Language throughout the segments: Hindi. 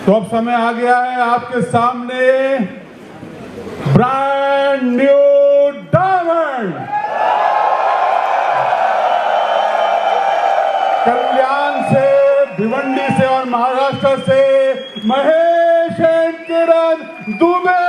तो अब समय आ गया है आपके सामने ब्रांड न्यू डायमंड कल्याण से, भिवंडी से और महाराष्ट्र से Mahesh and Kiran Dubey.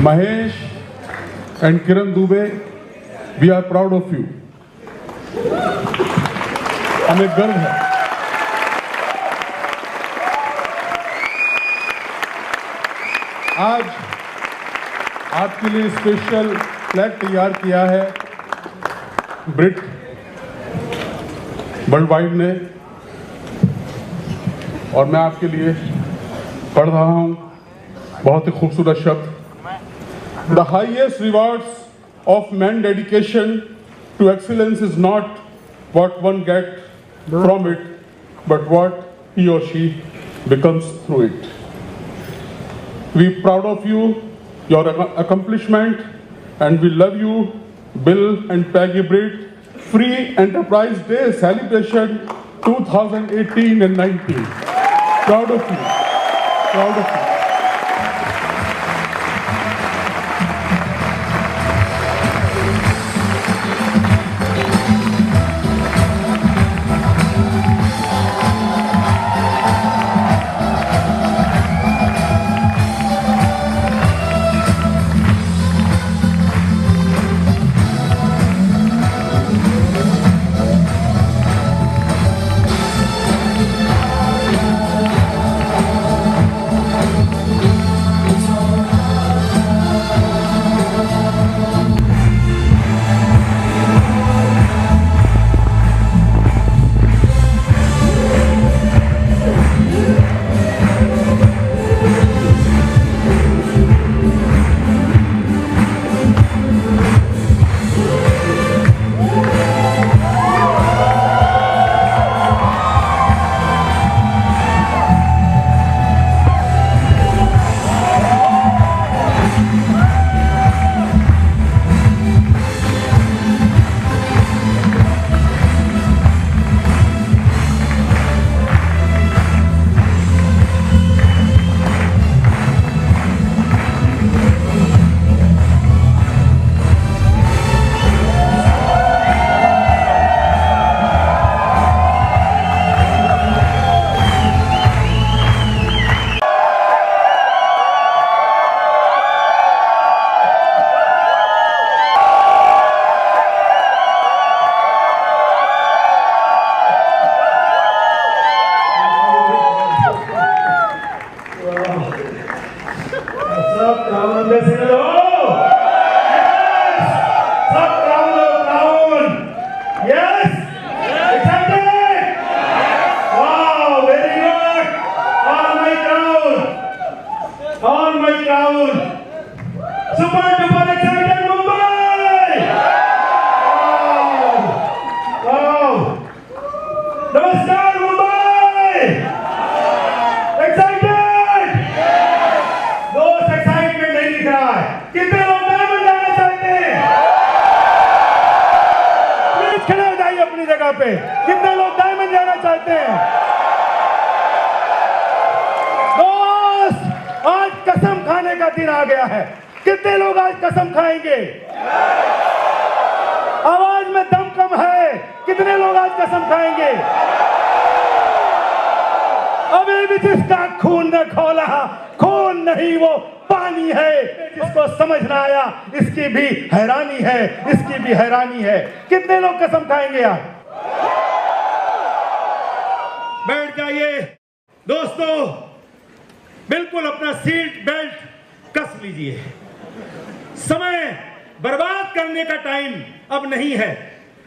Mahesh and Kiran Dubey, we are proud of you. हमें गर्व है। आज आपके लिए स्पेशल फ्लैग तैयार किया है ब्रिट वर्ल्ड वाइड ने, और मैं आपके लिए पढ़ रहा हूं बहुत ही खूबसूरत शब्द। The highest rewards of man's dedication to excellence is not what one gets from it, but what he or she becomes through it. We are proud of you, your accomplishment, and we love you, Bill and Peggy Britt. Free Enterprise Day celebration 2018 and 19. Proud of you. Proud of you. कितने लोग डायमंड जाना चाहते हैं? दोस्त, आज कसम खाने का दिन आ गया है। कितने लोग आज कसम खाएंगे? आवाज में दम कम है। कितने लोग आज कसम खाएंगे? अभी भी जिसका खून ने खोला, खून नहीं वो पानी है। जिसको समझ ना आया इसकी भी हैरानी है, इसकी भी हैरानी है। कितने लोग कसम खाएंगे आज? बैठ जाइए दोस्तों, बिल्कुल अपना सीट बेल्ट कस लीजिए। समय बर्बाद करने का टाइम अब नहीं है,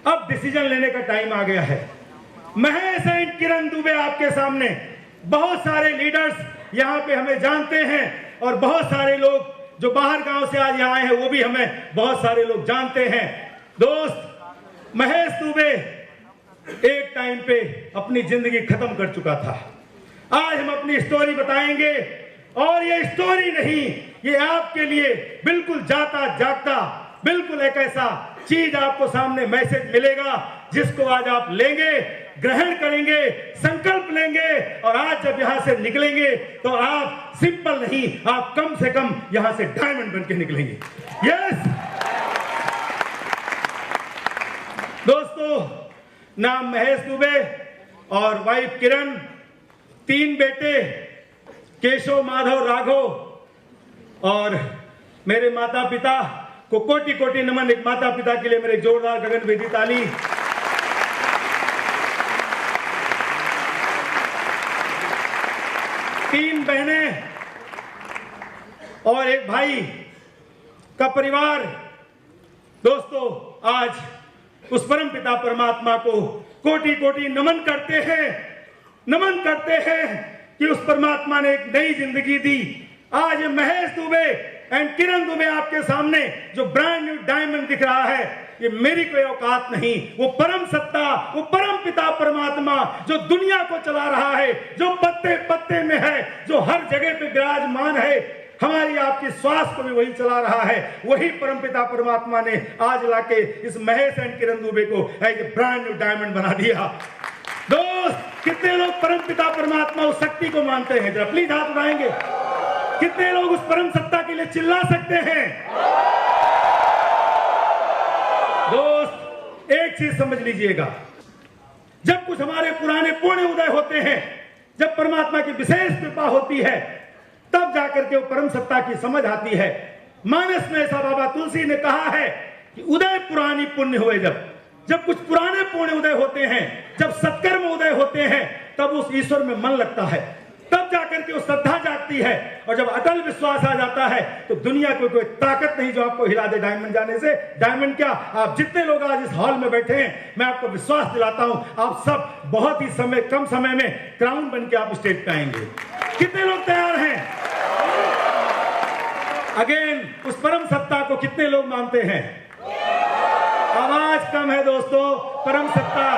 अब डिसीजन लेने का टाइम आ गया है। महेश एंड किरण दुबे आपके सामने। बहुत सारे लीडर्स यहाँ पे हमें जानते हैं और बहुत सारे लोग जो बाहर गांव से आज यहाँ आए हैं वो भी हमें बहुत सारे लोग जानते हैं। दोस्त, महेश दुबे एक टाइम पे अपनी जिंदगी खत्म कर चुका था। आज हम अपनी स्टोरी बताएंगे और ये स्टोरी नहीं, ये आपके लिए बिल्कुल जाता जागता बिल्कुल एक ऐसा चीज आपको सामने मैसेज मिलेगा जिसको आज आप लेंगे, ग्रहण करेंगे, संकल्प लेंगे और आज जब यहां से निकलेंगे तो आप सिंपल नहीं, आप कम से कम यहां से डायमंड बन के निकलेंगे। यस दोस्तों, नाम महेश दुबे और वाइफ किरण, 3 बेटे केशव, माधव, राघव और मेरे माता पिता को कोटि कोटि नमन। एक माता पिता के लिए मेरे जोरदार गगनभेदी ताली। तीन बहनें और एक भाई का परिवार। दोस्तों, आज उस परम पिता परमात्मा को कोटि कोटि नमन करते हैं, नमन करते हैं कि उस परमात्मा ने एक नई जिंदगी दी। आज महेश दुबे एंड किरण दुबे आपके सामने जो ब्रांड न्यू डायमंड दिख रहा है, ये मेरी कोई औकात नहीं, वो परम सत्ता, वो परम पिता परमात्मा जो दुनिया को चला रहा है, जो पत्ते पत्ते में है, जो हर जगह पे विराजमान है, हमारी आपकी श्वास को भी वही चला रहा है, वही परम पिता परमात्मा ने आज लाके इस महेश एंड किरण दुबे को एक ब्रांड न्यू डायमंड बना दिया। दोस्त, कितने लोग परम पिता परमात्मा उस शक्ति को मानते हैं? जरा प्लीज हाथ उठाएंगे। कितने लोग उस परम सत्ता के लिए चिल्ला सकते हैं? दोस्त, एक चीज समझ लीजिएगा, जब कुछ हमारे पुराने पुण्य उदय होते हैं, जब परमात्मा की विशेष कृपा होती है, तब जाकर के वो परम सत्ता की समझ आती है। मानस में ऐसा बाबा तुलसी ने कहा है कि उदय पुरानी पुण्य हुए। जब कुछ पुराने पुण्य उदय होते हैं, जब सत्कर्म उदय होते हैं, तब उस ईश्वर में मन लगता है, तब जाकर के वो श्रद्धा जागती है। और जब अटल विश्वास आ जाता है तो दुनिया को कोई ताकत नहीं जो आपको हिला दे डायमंड जाने से। डायमंड क्या, आप जितने लोग आज इस हॉल में बैठे हैं, मैं आपको विश्वास दिलाता हूं, आप सब बहुत ही कम समय में क्राउन बन के आप स्टेज पे आएंगे। कितने लोग तैयार हैं? अगेन, उस परम सत्ता को कितने लोग मानते हैं? आवाज कम है दोस्तों। परम सत्ता,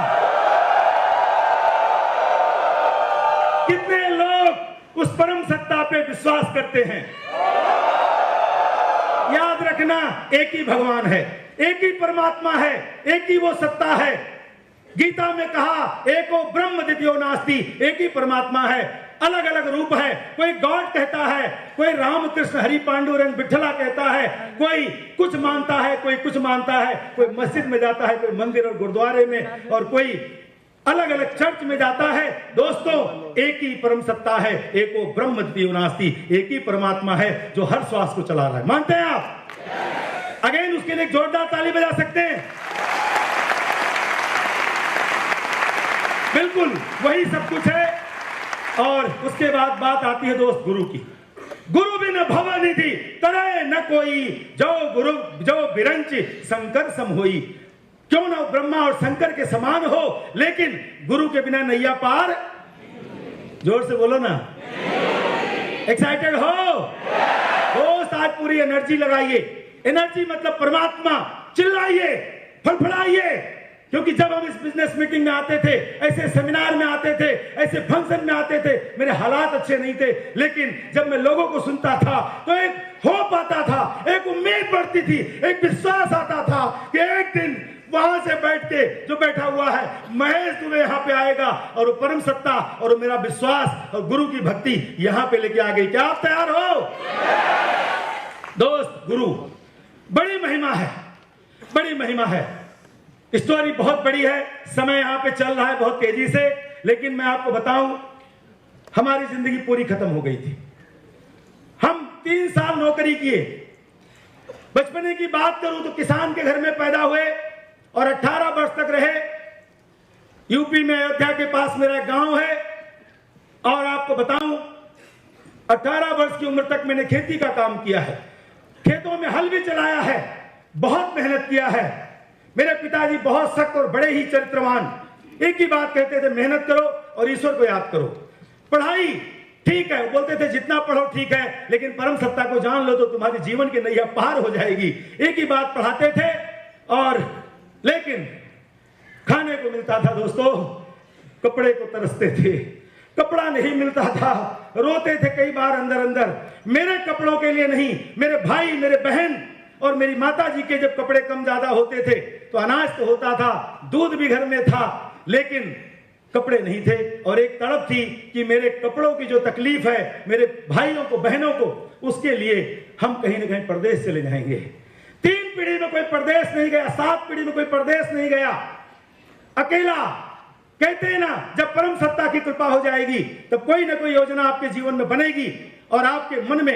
कितने लोग उस परम सत्ता पे विश्वास करते हैं? याद रखना, एक ही भगवान है, एक ही परमात्मा है, एक ही वो सत्ता है। गीता में कहा एको ब्रह्म द्वितीयो नास्ति, एक ही परमात्मा है, अलग अलग रूप है। कोई गॉड कहता है, कोई राम कृष्ण हरि पांडुरंग विठला कहता है, कोई कुछ मानता है, कोई कुछ मानता है, कोई मस्जिद में जाता है, कोई मंदिर और गुरुद्वारे में, और कोई अलग अलग चर्च में जाता है। दोस्तों, एक ही परम सत्ता है, एको ब्रह्म द्वितीयो नास्ति, एक ही परमात्मा है जो हर श्वास को चला रहा है। मानते हैं आप? अगेन, उसके लिए जोरदार ताली बजा सकते हैं। बिल्कुल वही सब कुछ है। और उसके बाद बात आती है दोस्त गुरु की। गुरु बिन भव निधि तरय न कोई, जो गुरु जो बिरंच शंकर सम होई। क्यों ना ब्रह्मा और शंकर के समान हो, लेकिन गुरु के बिना नैया पार। जोर से बोलो ना। एक्साइटेड हो दोस्त? आज पूरी एनर्जी लगाइए। एनर्जी मतलब परमात्मा। चिल्लाइए, फड़फड़ाइए। क्योंकि जब हम इस बिजनेस मीटिंग में आते थे, ऐसे सेमिनार में आते थे, ऐसे फंक्शन में आते थे, मेरे हालात अच्छे नहीं थे, लेकिन जब मैं लोगों को सुनता था तो एक होप आता था, एक उम्मीद बढ़ती थी, एक विश्वास आता था कि एक दिन वहां से बैठ के जो बैठा हुआ है महेश दुबे यहाँ पे आएगा और वो परम सत्ता और मेरा विश्वास और गुरु की भक्ति यहाँ पे लेके आ गई। क्या आप तैयार हो? दोस्त, गुरु बड़ी महिमा है, बड़ी महिमा है। स्टोरी बहुत बड़ी है, समय यहाँ पे चल रहा है बहुत तेजी से, लेकिन मैं आपको बताऊं, हमारी जिंदगी पूरी खत्म हो गई थी। हम 3 साल नौकरी किए। बचपने की बात करूं तो किसान के घर में पैदा हुए और 18 वर्ष तक रहे। यूपी में अयोध्या के पास मेरा गांव है। और आपको बताऊं, 18 वर्ष की उम्र तक मैंने खेती का काम किया है, खेतों में हल भी चलाया है, बहुत मेहनत किया है। मेरे पिताजी बहुत सख्त और बड़े ही चरित्रवान, एक ही बात कहते थे, मेहनत करो और ईश्वर को याद करो। पढ़ाई ठीक है, बोलते थे जितना पढ़ो ठीक है, लेकिन परम सत्ता को जान लो तो तुम्हारे जीवन की नैया पार हो जाएगी। एक ही बात पढ़ाते थे, और लेकिन खाने को मिलता था दोस्तों, कपड़े को तरसते थे, कपड़ा नहीं मिलता था, रोते थे कई बार अंदर अंदर। मेरे कपड़ों के लिए नहीं, मेरे भाई, मेरे बहन और मेरी माता जी के जब कपड़े कम ज्यादा होते थे तो अनाज तो होता था, दूध भी घर में था, लेकिन कपड़े नहीं थे। और एक तड़प थी कि मेरे कपड़ों की जो तकलीफ है मेरे भाइयों को, बहनों को, उसके लिए हम कहीं ना कहीं परदेश चले जाएंगे। 3 पीढ़ी में कोई परदेश नहीं गया, 7 पीढ़ी में कोई परदेश नहीं गया, अकेला। कहते हैं ना, जब परम सत्ता की कृपा हो जाएगी तब कोई ना कोई योजना आपके जीवन में बनेगी और आपके मन में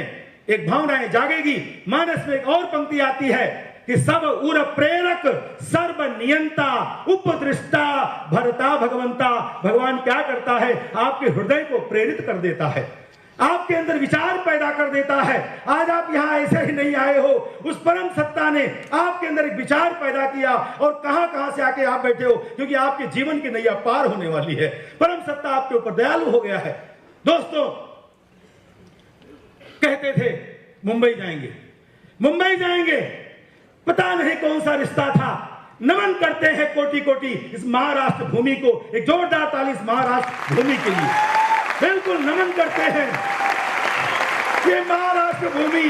एक भावनाएं जागेगी। मानस में एक और पंक्ति आती है कि सब उर प्रेरक सर्व नियंता उपदृष्टा भरता भगवंता। भगवान क्या करता है? आपके हृदय को प्रेरित कर देता है, आपके अंदर विचार पैदा कर देता है। आज आप यहां ऐसे ही नहीं आए हो, उस परम सत्ता ने आपके अंदर एक विचार पैदा किया और कहां से आके आप बैठे हो, क्योंकि आपके जीवन की नैया पार होने वाली है। परम सत्ता आपके ऊपर दयालु हो गया है। दोस्तों, कहते थे मुंबई जाएंगे, मुंबई जाएंगे, पता नहीं कौन सा रिश्ता था। नमन करते हैं कोटि कोटि इस महाराष्ट्र भूमि को। एक जोरदार ताली इस महाराष्ट्र भूमि के लिए। बिल्कुल नमन करते हैं। ये महाराष्ट्र भूमि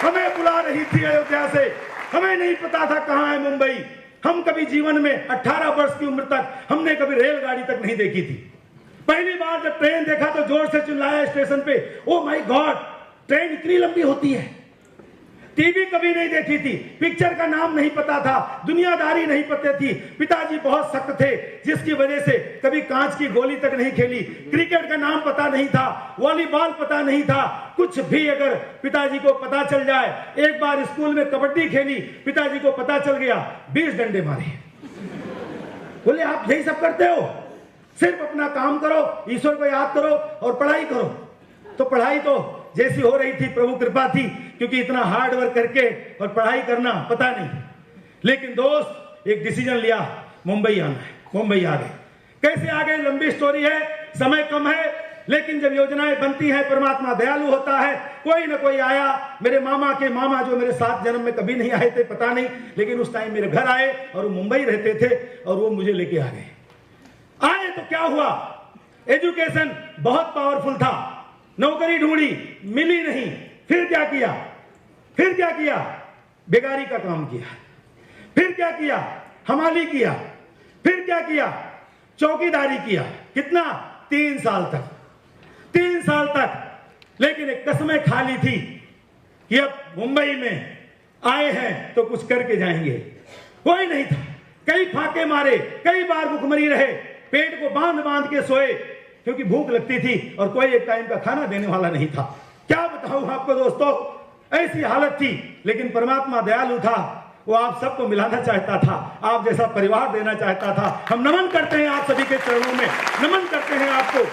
हमें बुला रही थी अयोध्या से। हमें नहीं पता था कहां है मुंबई। हम कभी जीवन में 18 वर्ष की उम्र तक हमने कभी रेलगाड़ी तक नहीं देखी थी। पहली बार जब ट्रेन देखा तो जोर से चिल्लाया स्टेशन पे, ओ माय गॉड, ट्रेन इतनी लंबी होती है। टीवी कभी नहीं देखी थी, पिक्चर का नाम नहीं पता था, दुनियादारी नहीं पता थी। पिताजी बहुत सख्त थे, जिसकी वजह से कभी कांच की गोली तक नहीं खेली। क्रिकेट का नाम पता नहीं था, वॉलीबॉल पता नहीं था। कुछ भी अगर पिताजी को पता चल जाए, एक बार स्कूल में कबड्डी खेली, पिताजी को पता चल गया, 20 डंडे मारे। बोले आप यही सब करते हो? सिर्फ अपना काम करो, ईश्वर को याद करो और पढ़ाई करो। तो पढ़ाई तो जैसी हो रही थी, प्रभु कृपा थी, क्योंकि इतना हार्ड वर्क करके और पढ़ाई करना पता नहीं। लेकिन दोस्त, एक डिसीजन लिया, मुंबई आना है। मुंबई आ गए। कैसे आ गए? लंबी स्टोरी है, समय कम है, लेकिन जब योजनाएं बनती हैं, परमात्मा दयालु होता है। कोई ना कोई आया। मेरे मामा के मामा जो मेरे 7 जन्म में कभी नहीं आए थे, पता नहीं, लेकिन उस टाइम मेरे घर आए और वो मुंबई रहते थे और वो मुझे लेके आ गए। आए तो क्या हुआ? एजुकेशन बहुत पावरफुल था, नौकरी ढूंढी, मिली नहीं। फिर क्या किया? फिर क्या किया? बेगारी का काम किया। फिर क्या किया? हमाली किया। फिर क्या किया? चौकीदारी किया। कितना? 3 साल तक। 3 साल तक। लेकिन एक कसमें खा ली थी कि अब मुंबई में आए हैं तो कुछ करके जाएंगे। कोई नहीं था। कई फाके मारे, कई बार भूखमरी रहे, पेट को बांध बांध के सोए, क्योंकि भूख लगती थी और कोई एक टाइम का खाना देने वाला नहीं था। क्या बताऊं आपको दोस्तों, ऐसी हालत थी। लेकिन परमात्मा दयालु था, वो आप सबको मिलाना चाहता था, आप जैसा परिवार देना चाहता था। हम नमन करते हैं आप सभी के चरणों में, नमन करते हैं आपको।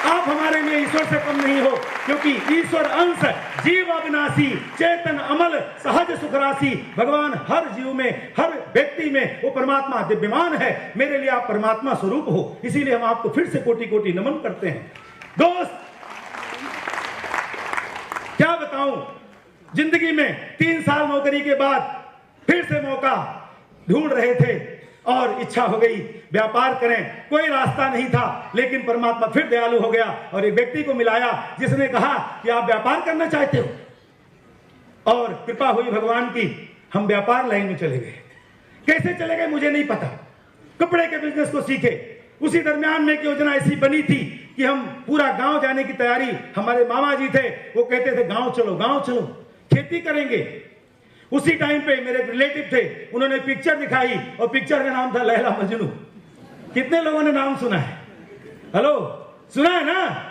आप हमारे लिए ईश्वर से कम नहीं हो, क्योंकि ईश्वर अंश, जीव अविनाशी, चेतन अमल, सहज सुख राशि। भगवान हर जीव में, हर व्यक्ति में वो परमात्मा दिव्यमान है। मेरे लिए आप परमात्मा स्वरूप हो, इसीलिए हम आपको फिर से कोटि कोटि नमन करते हैं। दोस्त, क्या बताऊं, जिंदगी में 3 साल नौकरी के बाद फिर से मौका ढूंढ रहे थे और इच्छा हो गई व्यापार करें। कोई रास्ता नहीं था, लेकिन परमात्मा फिर दयालु हो गया और एक व्यक्ति को मिलाया जिसने कहा कि आप व्यापार करना चाहते हो। और कृपा हुई भगवान की, हम व्यापार लाइन में चले गए। कैसे चले गए मुझे नहीं पता। कपड़े के बिजनेस को सीखे। उसी दरमियान में एक योजना ऐसी बनी थी कि हम पूरा गांव जाने की तैयारी, हमारे मामा जी थे, वो कहते थे गांव चलो, गांव चलो, खेती करेंगे। उसी टाइम पे मेरे रिलेटिव थे, उन्होंने पिक्चर दिखाई और पिक्चर का नाम था लैला मजनू। कितने लोगों ने नाम सुना है? हेलो, सुना है ना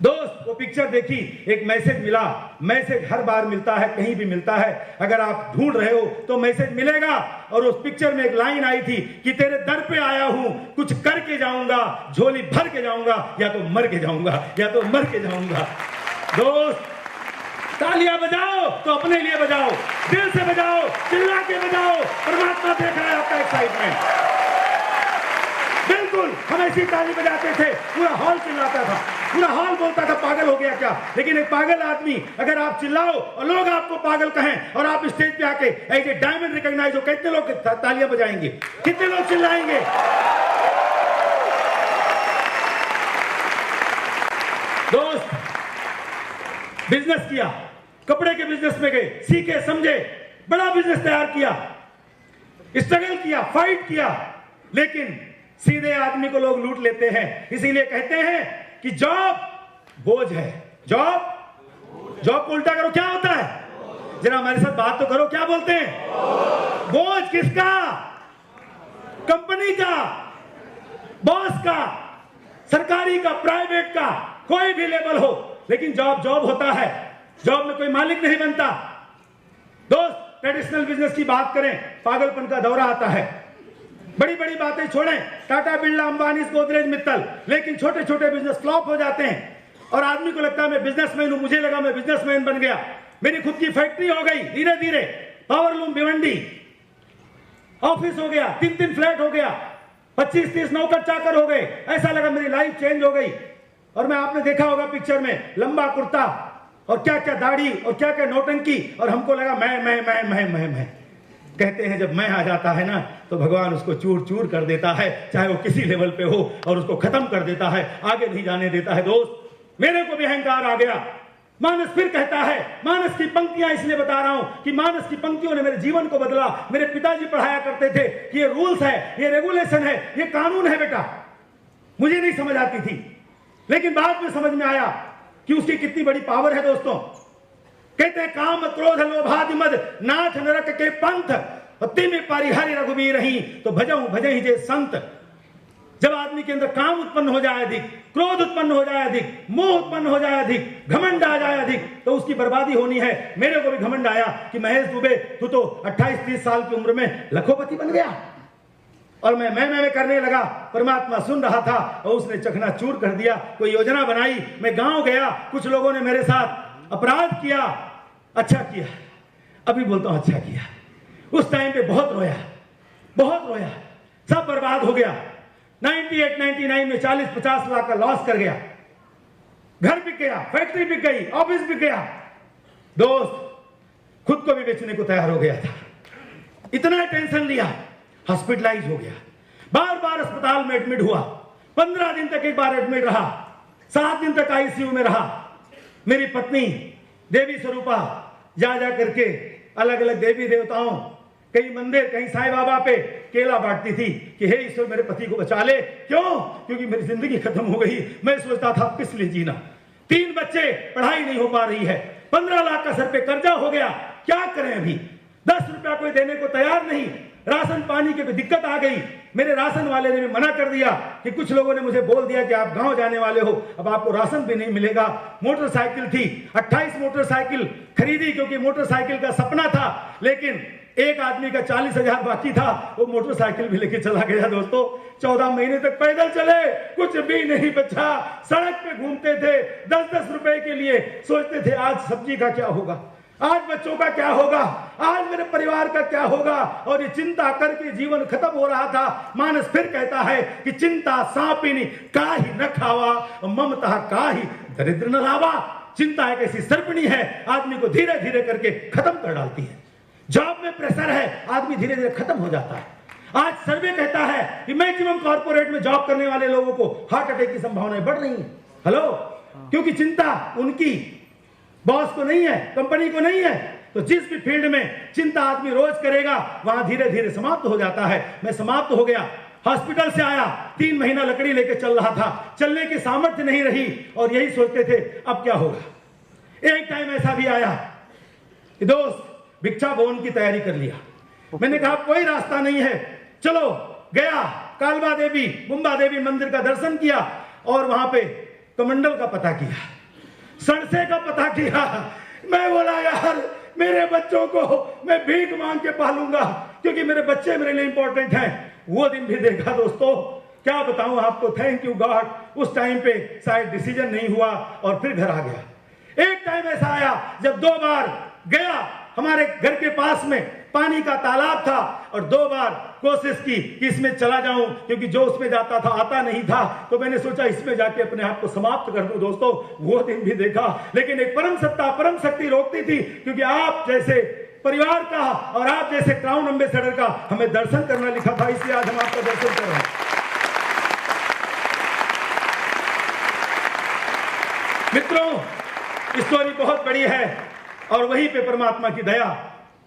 दोस्त? वो पिक्चर देखी, एक मैसेज मिला। मैसेज हर बार मिलता है, कहीं भी मिलता है। अगर आप ढूंढ रहे हो तो मैसेज मिलेगा। और उस पिक्चर में एक लाइन आई थी कि तेरे दर पे आया हूं, कुछ करके जाऊंगा, झोली भर के जाऊंगा, या तो मर के जाऊंगा, या तो मर के जाऊंगा। दोस्त, तालियां बजाओ तो अपने लिए बजाओ, दिल से बजाओ, चिल्ला के बजाओ। परमात्मा देख रहा है आपका एक्साइटमेंट। बिल्कुल हम ऐसी ताली बजाते थे, पूरा हॉल चिल्लाता था, पूरा हॉल बोलता था पागल हो गया क्या। लेकिन एक पागल आदमी अगर आप चिल्लाओ और लोग आपको पागल कहें और आप स्टेज पे आके ऐसे डायमंड रिकॉग्नाइज हो, कितने लोग तालियां बजाएंगे, कितने लोग चिल्लाएंगे। दोस्त, बिजनेस किया, कपड़े के बिजनेस में गए, सीखे समझे, बड़ा बिजनेस तैयार किया, स्ट्रगल किया, फाइट किया, लेकिन सीधे आदमी को लोग लूट लेते हैं। इसीलिए कहते हैं कि जॉब बोझ है। जॉब को उल्टा करो, क्या होता है? जरा हमारे साथ बात तो करो, क्या बोलते हैं? बोझ किसका? कंपनी का, बॉस का, सरकारी का, प्राइवेट का, कोई भी लेवल हो, लेकिन जॉब होता है। जॉब में कोई मालिक नहीं बनता। दोस्त, ट्रेडिशनल बिजनेस की बात करें, पागलपन का दौरा आता है। बड़ी बड़ी बातें छोड़ें, टाटा, बिरला, अंबानी, गोदरेज, मित्तल, लेकिन छोटे छोटे बिजनेस फ्लॉप हो जाते हैं और आदमी को लगता है मैं बिजनेसमैन हूं, मुझे लगा मैं बिजनेसमैन बन गया, मेरी खुद की फैक्ट्री हो गई, धीरे धीरे पावरलूम, भिवंडी, ऑफिस हो गया, 3 फ्लैट हो गया, 25-30 नौकर चाकर हो गए, ऐसा लगा मेरी लाइफ चेंज हो गई। और मैं, आपने देखा होगा पिक्चर में, लंबा कुर्ता और क्या क्या दाढ़ी और क्या क्या नौटंकी, और हमको लगा मैं कहते हैं जब मैं आ जाता है ना तो भगवान उसको चूर चूर कर देता है, चाहे वो किसी लेवल पे हो, और उसको खत्म कर देता है, आगे नहीं जाने देता है। दोस्त, मेरे को भी अहंकार आ गया। मानस फिर कहता है, मानस की पंक्तियां इसलिए बता रहा हूं कि मानस की पंक्तियों ने मेरे जीवन को बदला। मेरे पिताजी पढ़ाया करते थे कि ये रूल्स है, ये रेगुलेशन है, ये कानून है बेटा। मुझे नहीं समझ आती थी, लेकिन बाद में समझ में आया कि उसकी कितनी बड़ी पावर है। दोस्तों, कहते हैं काम क्रोध लोभादि मद नाथ नरक के पंथ, तिम परिहरि रघुबीर रही तो भजई जे संत। जब आदमी के अंदर काम उत्पन्न हो जाए अधिक, क्रोध उत्पन्न हो जाए अधिक, मोह उत्पन्न हो जाए अधिक, घमंड आ जाए अधिक, तो उसकी बर्बादी होनी है। मेरे को भी घमंड आया कि महेश दुबे तू तो 28-30 साल की उम्र में लखोपति बन गया, और मैं करने लगा। परमात्मा सुन रहा था और उसने चकनाचूर कर दिया। कोई योजना बनाई, मैं गांव गया, कुछ लोगों ने मेरे साथ अपराध किया, अच्छा किया, अभी बोलता हूं अच्छा किया। उस टाइम पे बहुत रोया, सब बर्बाद हो गया। 98-99 में 40-50 लाख का लॉस कर गया, घर बिक गया, फैक्ट्री बिक गई, ऑफिस बिक गया। दोस्त, खुद को भी बेचने को तैयार हो गया था, इतना टेंशन लिया, हॉस्पिटलाइज हो गया, बार बार अस्पताल में एडमिट हुआ, 15 दिन तक एक बार एडमिट रहा, 7 दिन तक आईसीयू में रहा। मेरी पत्नी देवी स्वरूपा जा करके अलग अलग देवी देवताओं, कहीं मंदिर, कहीं साईं बाबा पे केला बांटती थी कि हे ईश्वर मेरे पति को बचा ले। क्यों? क्योंकि मेरी जिंदगी खत्म हो गई। मैं सोचता था किस लिए जीना, 3 बच्चे, पढ़ाई नहीं हो पा रही है, 15 लाख का सर पे कर्जा हो गया, क्या करें अभी? 10 रुपया कोई देने को तैयार नहीं, राशन पानी की भी दिक्कत आ गई। मेरे राशन वाले ने भी मना कर दिया कि कुछ लोगों ने मुझे बोल दिया कि आप गांव जाने वाले हो, अब आपको राशन भी नहीं मिलेगा। मोटरसाइकिल थी, 28 मोटरसाइकिल खरीदी क्योंकि मोटरसाइकिल का सपना था, लेकिन एक आदमी का 40,000 बाकी था, वो मोटरसाइकिल भी लेके चला गया। दोस्तों, 14 महीने तक पैदल चले, कुछ भी नहीं बचा, सड़क पे घूमते थे 10-10 रुपए के लिए, सोचते थे आज सब्जी का क्या होगा, आज बच्चों का क्या होगा, आज मेरे परिवार का क्या होगा, और ये चिंता करके जीवन खत्म हो रहा था। मानस फिर कहता है कि चिंता सांपिनी काहि न खावा, ममता काहि दरिद्र न लावा। चिंता एक ऐसी सर्पिणी है, आदमी को धीरे धीरे करके खत्म कर डालती है। जॉब में प्रेशर है, आदमी धीरे धीरे खत्म हो जाता है। आज सर्वे कहता है कि मैक्सिमम कॉर्पोरेट में जॉब करने वाले लोगों को हार्ट अटैक की संभावनाएं बढ़ रही हैं। हेलो, क्योंकि चिंता उनकी बॉस को नहीं है, कंपनी को नहीं है। तो जिस भी फील्ड में चिंता आदमी रोज करेगा, वहां धीरे धीरे समाप्त हो जाता है। मैं समाप्त हो गया, हॉस्पिटल से आया, 3 महीना लकड़ी लेके चल रहा था, चलने की सामर्थ्य नहीं रही, और यही सोचते थे अब क्या होगा। एक टाइम ऐसा भी आया कि दोस्त भिक्षा भवन की तैयारी कर लिया। मैंने कहा कोई रास्ता नहीं है, चलो, गया कालबा देवी, मुंबा देवी मंदिर का दर्शन किया, और वहां पे कमंडल का पता किया, सड़से का पता किया। मैं बोला यार, मेरे बच्चों को मैं भीख मांग के पालूंगा, क्योंकि मेरे बच्चे मेरे लिए इंपॉर्टेंट हैं। वो दिन भी देखा दोस्तों, क्या बताऊं आपको, थैंक यू गॉड। उस टाइम पे शायद डिसीजन नहीं हुआ और फिर घर आ गया। एक टाइम ऐसा आया जब 2 बार गया, हमारे घर के पास में पानी का तालाब था और 2 बार कोशिश की कि इसमें चला जाऊं, क्योंकि जो उसमें जाता था आता नहीं था। तो मैंने सोचा इसमें जाके अपने आप को समाप्त कर दूं। दोस्तों, वो दिन भी देखा, लेकिन एक परम सत्ता, परम शक्ति रोकती थी, क्योंकि आप जैसे परिवार का और आप जैसे क्राउन एम्बेसडर का हमें दर्शन करना लिखा था, इसलिए आज हम आपका दर्शन कर रहे हैं। मित्रों, स्टोरी बहुत बड़ी है और वहीं पे परमात्मा की दया,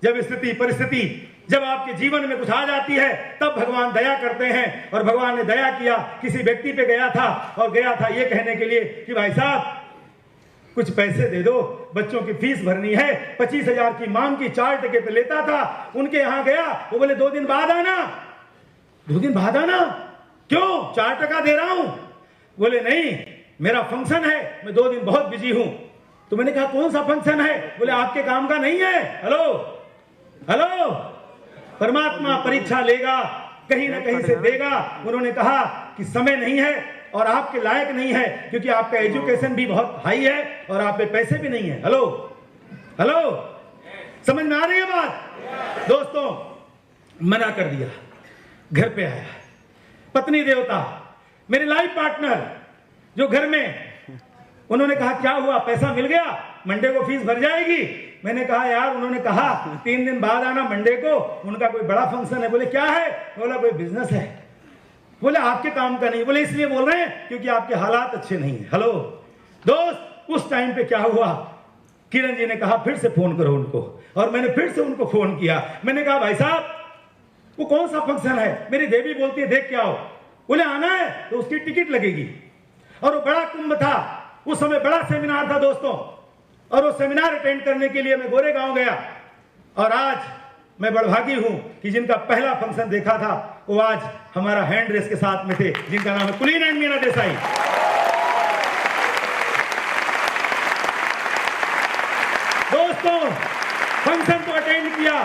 जब स्थिति परिस्थिति जब आपके जीवन में कुछ आ जाती है तब भगवान दया करते हैं। और भगवान ने दया किया, किसी व्यक्ति पे गया था और गया था ये कहने के लिए कि भाई साहब कुछ पैसे दे दो, बच्चों की फीस भरनी है। 25,000 की मांग की, 4 टके पे लेता था। उनके यहां गया, वो बोले 2 दिन बाद आना। 2 दिन बाद आना? क्यों? 4 टका दे रहा हूं। बोले नहीं, मेरा फंक्शन है, मैं 2 दिन बहुत बिजी हूं। तो मैंने कहा कौन सा फंक्शन है? बोले आपके काम का नहीं है। हेलो हेलो, परमात्मा परीक्षा लेगा, कहीं ना कहीं से देगा। उन्होंने कहा कि समय नहीं है और आपके लायक नहीं है, क्योंकि आपका एजुकेशन भी बहुत हाई है और आप पे पैसे भी नहीं है। हेलो हेलो, समझ में आ रही है बात? दोस्तों, मना कर दिया। घर पे आया, पत्नी देवता, मेरे लाइफ पार्टनर जो घर में, उन्होंने कहा क्या हुआ, पैसा मिल गया, मंडे को फीस भर जाएगी। मैंने कहा यार, उन्होंने कहा 3 दिन बाद आना मंडे को, उनका कोई बड़ा फंक्शन है। बोले क्या है? बोला कोई बिजनेस है। बोले आपके काम का नहीं। बोले इसलिए बोल रहे हैं क्योंकि आपके हालात अच्छे नहीं है। हेलो दोस्त, उस टाइम पे क्या हुआ, किरण जी ने कहा फिर से फोन करो उनको, और मैंने फिर से उनको फोन किया। मैंने कहा भाई साहब वो कौन सा फंक्शन है? मेरी देवी बोलती है देख के आओ। बोले आना है तो उसकी टिकट लगेगी। और वो बड़ा कुंभ था, उस समय बड़ा सेमिनार था दोस्तों, और वो सेमिनार अटेंड करने के लिए मैं गोरेगांव गया। और आज मैं बड़भागी हूं कि जिनका पहला फंक्शन देखा था वो आज हमारा हैंड रेस के साथ में थे, जिनका नाम है कुलीन एंड मीना देसाई। दोस्तों, फंक्शन तो अटेंड किया,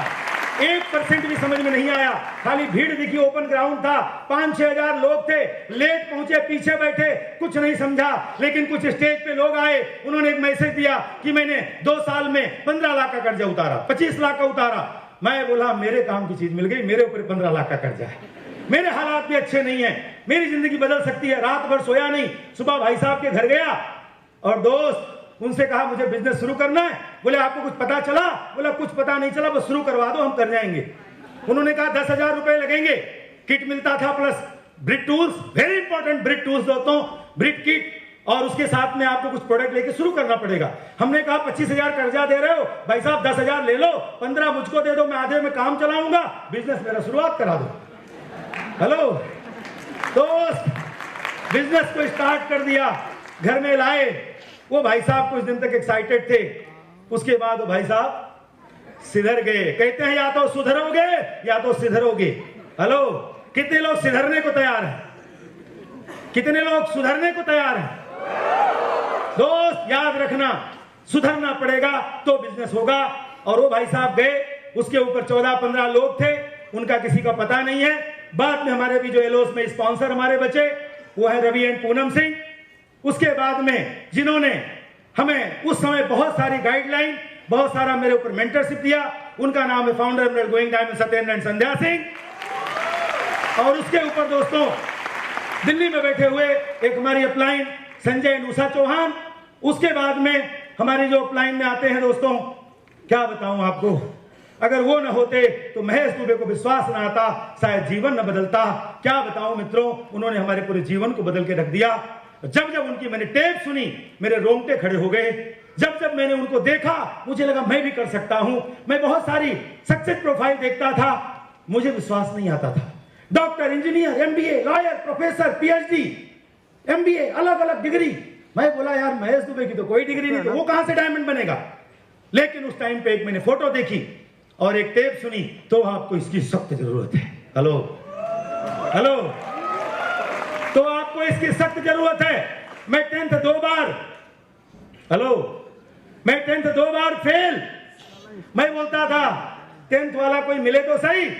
1% भी समझ में नहीं आया, खाली भीड़ दिखी। ओपन ग्राउंड था, 5-6 हजार लोग थे, लेट पहुंचे, पीछे बैठे, कुछ नहीं समझा। लेकिन कुछ स्टेज पे लोग आए, उन्होंने एक मैसेज दिया कि मैंने 2 साल में 15 लाख का कर्जा उतारा, 25 लाख का उतारा। मैं बोला मेरे काम की चीज मिल गई, मेरे ऊपर 15 लाख का कर्जा है, मेरे हालात भी अच्छे नहीं है, मेरी जिंदगी बदल सकती है। रात भर सोया नहीं, सुबह भाई साहब के घर गया और दोस्त उनसे कहा मुझे बिजनेस शुरू करना है। बोले आपको कुछ पता चला? बोला कुछ पता नहीं चला, बस शुरू करवा दो, हम कर जाएंगे। उन्होंने कहा 10,000 रुपए लगेंगे। किट मिलता था plus brick tools, very important brick tools दोस्तों, ब्रिक किट, और उसके साथ में आपको कुछ प्रोडक्ट लेके शुरू करना पड़ेगा। हमने कहा 25,000 कर्जा दे रहे हो भाई साहब, 10,000 ले लो, 15 मुझको दे दो, मैं आधे में काम चलाऊंगा, बिजनेस मेरा शुरुआत करा दो। हेलो दोस्त, बिजनेस को स्टार्ट कर दिया, घर में लाए। वो भाई साहब कुछ दिन तक एक्साइटेड थे, उसके बाद वो भाई साहब सिधर गए। कहते हैं या तो सुधरोगे या तो सिधरोगे। हेलो, कितने लोग सिधरने को तैयार हैं? कितने लोग सुधरने को तैयार हैं? दोस्त याद रखना, सुधरना पड़ेगा तो बिजनेस होगा। और वो भाई साहब गए, उसके ऊपर 14-15 लोग थे, उनका किसी का पता नहीं है। बाद में हमारे भी जो एलोस में स्पॉन्सर हमारे बचे वो है रवि एंड पूनम सिंह। उसके बाद में जिन्होंने हमें उस समय बहुत सारी गाइडलाइन, बहुत सारा मेरे ऊपर मेंटरशिप दिया, उनका नाम है founder going diamond Satyendra and Sandhya Singh. और उसके ऊपर दोस्तों दिल्ली में बैठे हुए एक हमारी अपलाइन संजय एंड उषा चौहान। उसके बाद में हमारी जो अपलाइन में आते हैं दोस्तों, क्या बताऊं आपको, अगर वो न होते तो महेश दुबे को विश्वास न आता, शायद जीवन न बदलता। क्या बताऊं मित्रों, उन्होंने हमारे पूरे जीवन को बदल के रख दिया। जब जब उनकी मैंने टेप सुनी मेरे रोंगटे खड़े हो गए। जब जब मैंने उनको देखा मुझे लगा मैं भी कर सकता हूं। मैं बहुत सारी सक्सेस प्रोफाइल देखता था, मुझे विश्वास नहीं आता था। Doctor, engineer, MBA, lawyer, professor, PhD, MBA, अलग अलग डिग्री। मैं बोला यार महेश दुबे की तो कोई डिग्री नहीं, तो वो कहां से डायमंड बनेगा। लेकिन उस टाइम पे एक मैंने फोटो देखी और एक टेप सुनी, तो आपको इसकी सख्त जरूरत है। हेलो हेलो, तो आपको इसकी सख्त जरूरत है। मैं 10th 2 बार, हेलो, मैं 10th 2 बार फेल। मैं बोलता था 10th वाला कोई मिले तो सही।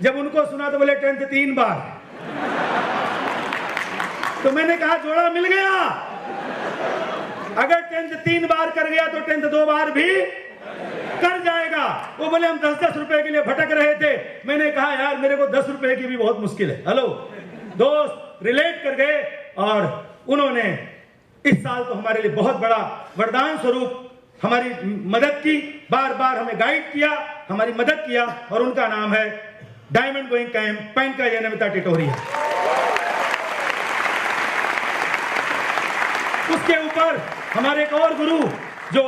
जब उनको सुना तो बोले 10th 3 बार। तो मैंने कहा जोड़ा मिल गया। अगर 10th 3 बार कर गया तो 10th 2 बार भी कर जाएगा। वो बोले हम 10-10 रुपए के लिए भटक रहे थे। मैंने कहा यार मेरे को 10 रुपए की भी बहुत मुश्किल है। हेलो दोस्त रिलेट कर गए और उन्होंने इस साल तो हमारे लिए बहुत बड़ा वरदान स्वरूप हमारी मदद की, बार बार हमें गाइड किया, हमारी मदद किया, और उनका नाम है डायमंड गोइंग कैंप पैंका जनमिता टिटोरिया। उसके ऊपर हमारे एक और गुरु जो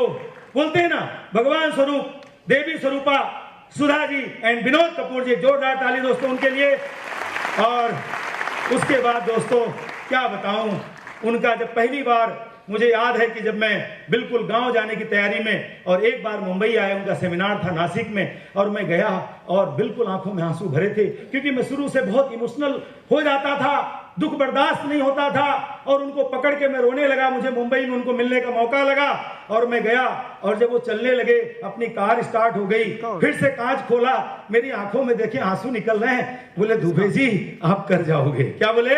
बोलते हैं ना भगवान स्वरूप देवी स्वरूपा सुधा जी एंड विनोद कपूर जी, जोरदार ताली दोस्तों उनके लिए। और उसके बाद दोस्तों क्या बताऊं, उनका जब पहली बार मुझे याद है कि जब मैं बिल्कुल गांव जाने की तैयारी में और एक बार मुंबई आया, उनका सेमिनार था नासिक में, और मैं गया और बिल्कुल आंखों में आंसू भरे थे क्योंकि मैं शुरू से बहुत इमोशनल हो जाता था, दुख बर्दाश्त नहीं होता था, और उनको पकड़ के मैं रोने लगा। मुझे मुंबई में उनको मिलने का मौका लगा और मैं गया, और जब वो चलने लगे अपनी कार स्टार्ट हो गई, फिर से कांच खोला, मेरी आंखों में देखिए आंसू निकल रहे हैं। बोले दुबे जी आप कर जाओगे। क्या बोले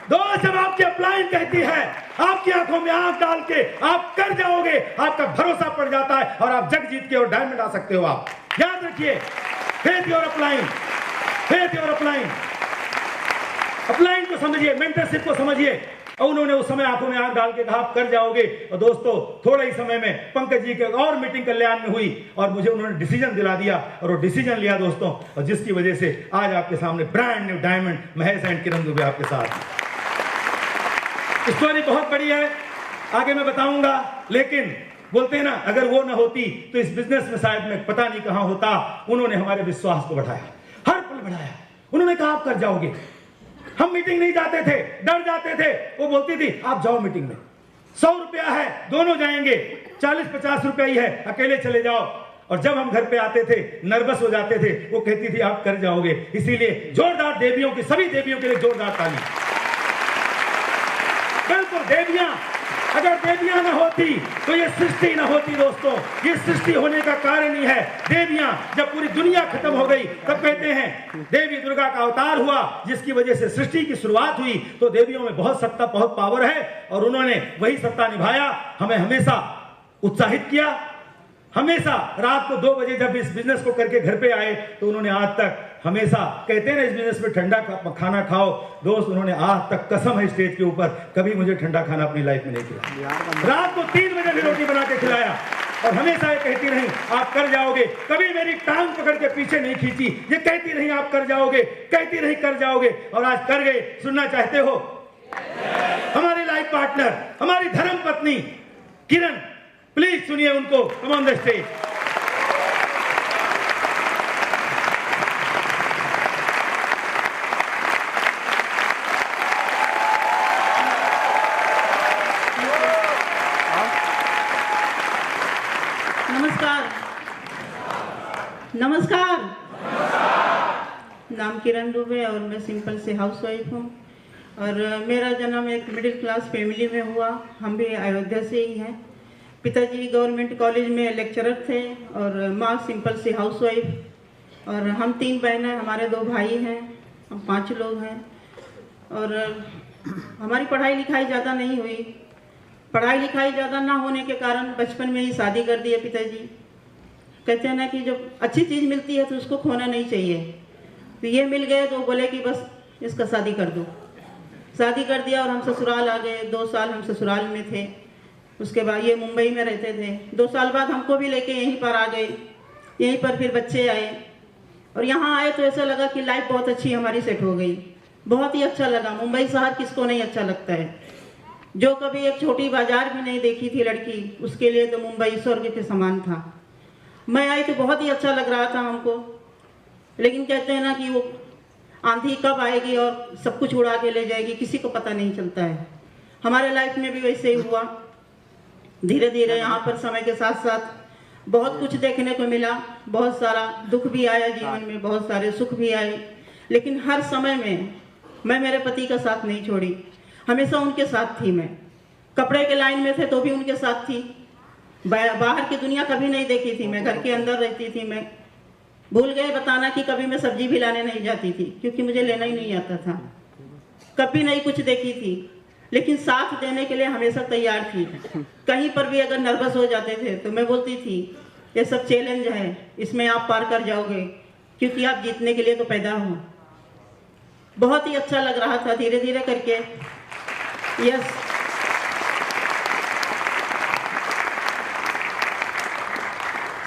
दोस्त, जब आपकी अपलाइन कहती है आपकी आंखों में आंख डाल के आप कर जाओगे, आपका भरोसा पड़ जाता है और आप जग जीत के और डायमंड आ सकते हो। आप याद रखिए, faith your upline, faith your upline. Upline को समझिए, मेंटरशिप को समझिए। और उन्होंने उस समय आंखों में आंख डाल के कहा आप कर जाओगे। और दोस्तों थोड़े ही समय में पंकज जी की और मीटिंग कल्याण में हुई और मुझे उन्होंने डिसीजन दिला दिया, और वो डिसीजन लिया दोस्तों, और जिसकी वजह से आज आपके सामने brand new diamond Mahesh and Kiran Dubey आपके साथ। स्टोरी बहुत बड़ी है, आगे मैं बताऊंगा, लेकिन बोलते हैं ना अगर वो ना होती तो इस बिजनेस में शायद मैं पता नहीं कहां होता। उन्होंने हमारे विश्वास को बढ़ाया, हर पल बढ़ाया। उन्होंने कहा आप कर जाओगे। हम मीटिंग नहीं जाते थे, डर जाते थे। वो बोलती थी आप जाओ मीटिंग में, 100 रुपया है दोनों जाएंगे, 40-50 रुपया ही है, अकेले चले जाओ। और जब हम घर पे आते थे नर्वस हो जाते थे, वो कहती थी आप कर जाओगे। इसीलिए जोरदार देवियों की, सभी देवियों के लिए जोरदार ताली। बिल्कुल देवियां, अगर देवियां ना होती तो ये सृष्टि ना होती दोस्तों। ये सृष्टि होने का कारण ही है देवियां। जब पूरी दुनिया खत्म हो गई तब कहते हैं देवी दुर्गा का अवतार हुआ, जिसकी वजह से सृष्टि की शुरुआत हुई। तो देवियों में बहुत सत्ता, बहुत पावर है, और उन्होंने वही सत्ता निभाया, हमें हमेशा उत्साहित किया। हमेशा रात को 2 बजे जब इस बिजनेस को करके घर पे आए तो उन्होंने आज तक हमेशा, कहते हैं ना इस बिजनेस में ठंडा खाना खाओ, दोस्त उन्होंने आज तक, कसम है स्टेज के ऊपर, कभी मुझे ठंडा खाना अपनी लाइफ में नहीं खिलाया। रात को 3 बजे भी रोटी बना के खिलाया, और हमेशा ये कहती रही आप कर जाओगे। कभी मेरी टांग पकड़ के पीछे नहीं खींची, ये कहती रही आप कर जाओगे, कहती रही कर जाओगे, और आज कर गए। सुनना चाहते हो? हमारी लाइफ पार्टनर, हमारी धर्म पत्नी किरण, प्लीज सुनिए उनको, कम ऑन द स्टेज। नमस्कार। नाम किरण दुबे और मैं सिंपल से हाउसवाइफ हूँ, और मेरा जन्म एक मिडिल क्लास फैमिली में हुआ। हम भी अयोध्या से ही हैं। पिताजी गवर्नमेंट कॉलेज में लेक्चरर थे और माँ सिंपल से हाउसवाइफ, और हम 3 बहनें, हमारे 2 भाई हैं, हम 5 लोग हैं। और हमारी पढ़ाई लिखाई ज़्यादा नहीं हुई। पढ़ाई लिखाई ज़्यादा ना होने के कारण बचपन में ही शादी कर दिए पिताजी। कहते हैं ना कि जब अच्छी चीज़ मिलती है तो उसको खोना नहीं चाहिए। तो ये मिल गए तो बोले कि बस इसका शादी कर दो। शादी कर दिया और हम ससुराल आ गए। 2 साल हम ससुराल में थे। उसके बाद ये मुंबई में रहते थे। 2 साल बाद हमको भी लेके यहीं पर आ गए। यहीं पर फिर बच्चे आए, और यहाँ आए तो ऐसा लगा कि लाइफ बहुत अच्छी हमारी सेट हो गई। बहुत ही अच्छा लगा। मुंबई शहर किसको नहीं अच्छा लगता है? जो कभी एक छोटी बाजार भी नहीं देखी थी लड़की, उसके लिए तो मुंबई स्वर्ग के समान था। मैं आई तो बहुत ही अच्छा लग रहा था हमको, लेकिन कहते हैं ना कि वो आंधी कब आएगी और सब कुछ उड़ा के ले जाएगी, किसी को पता नहीं चलता है। हमारे लाइफ में भी वैसे ही हुआ। धीरे धीरे यहाँ पर समय के साथ साथ बहुत कुछ देखने को मिला। बहुत सारा दुख भी आया जीवन में, बहुत सारे सुख भी आए, लेकिन हर समय में मैं मेरे पति का साथ नहीं छोड़ी। हमेशा उनके साथ थी। मैं कपड़े के लाइन में थे तो भी उनके साथ थी। बाहर की दुनिया कभी नहीं देखी थी। मैं घर के अंदर रहती थी। मैं भूल गए बताना कि कभी मैं सब्जी भी लाने नहीं जाती थी, क्योंकि मुझे लेना ही नहीं आता था। कभी नहीं कुछ देखी थी, लेकिन साथ देने के लिए हमेशा तैयार थी। कहीं पर भी अगर नर्वस हो जाते थे तो मैं बोलती थी ये सब चैलेंज है, इसमें आप पार कर जाओगे, क्योंकि आप जीतने के लिए तो पैदा हो। बहुत ही अच्छा लग रहा था धीरे धीरे करके। यस,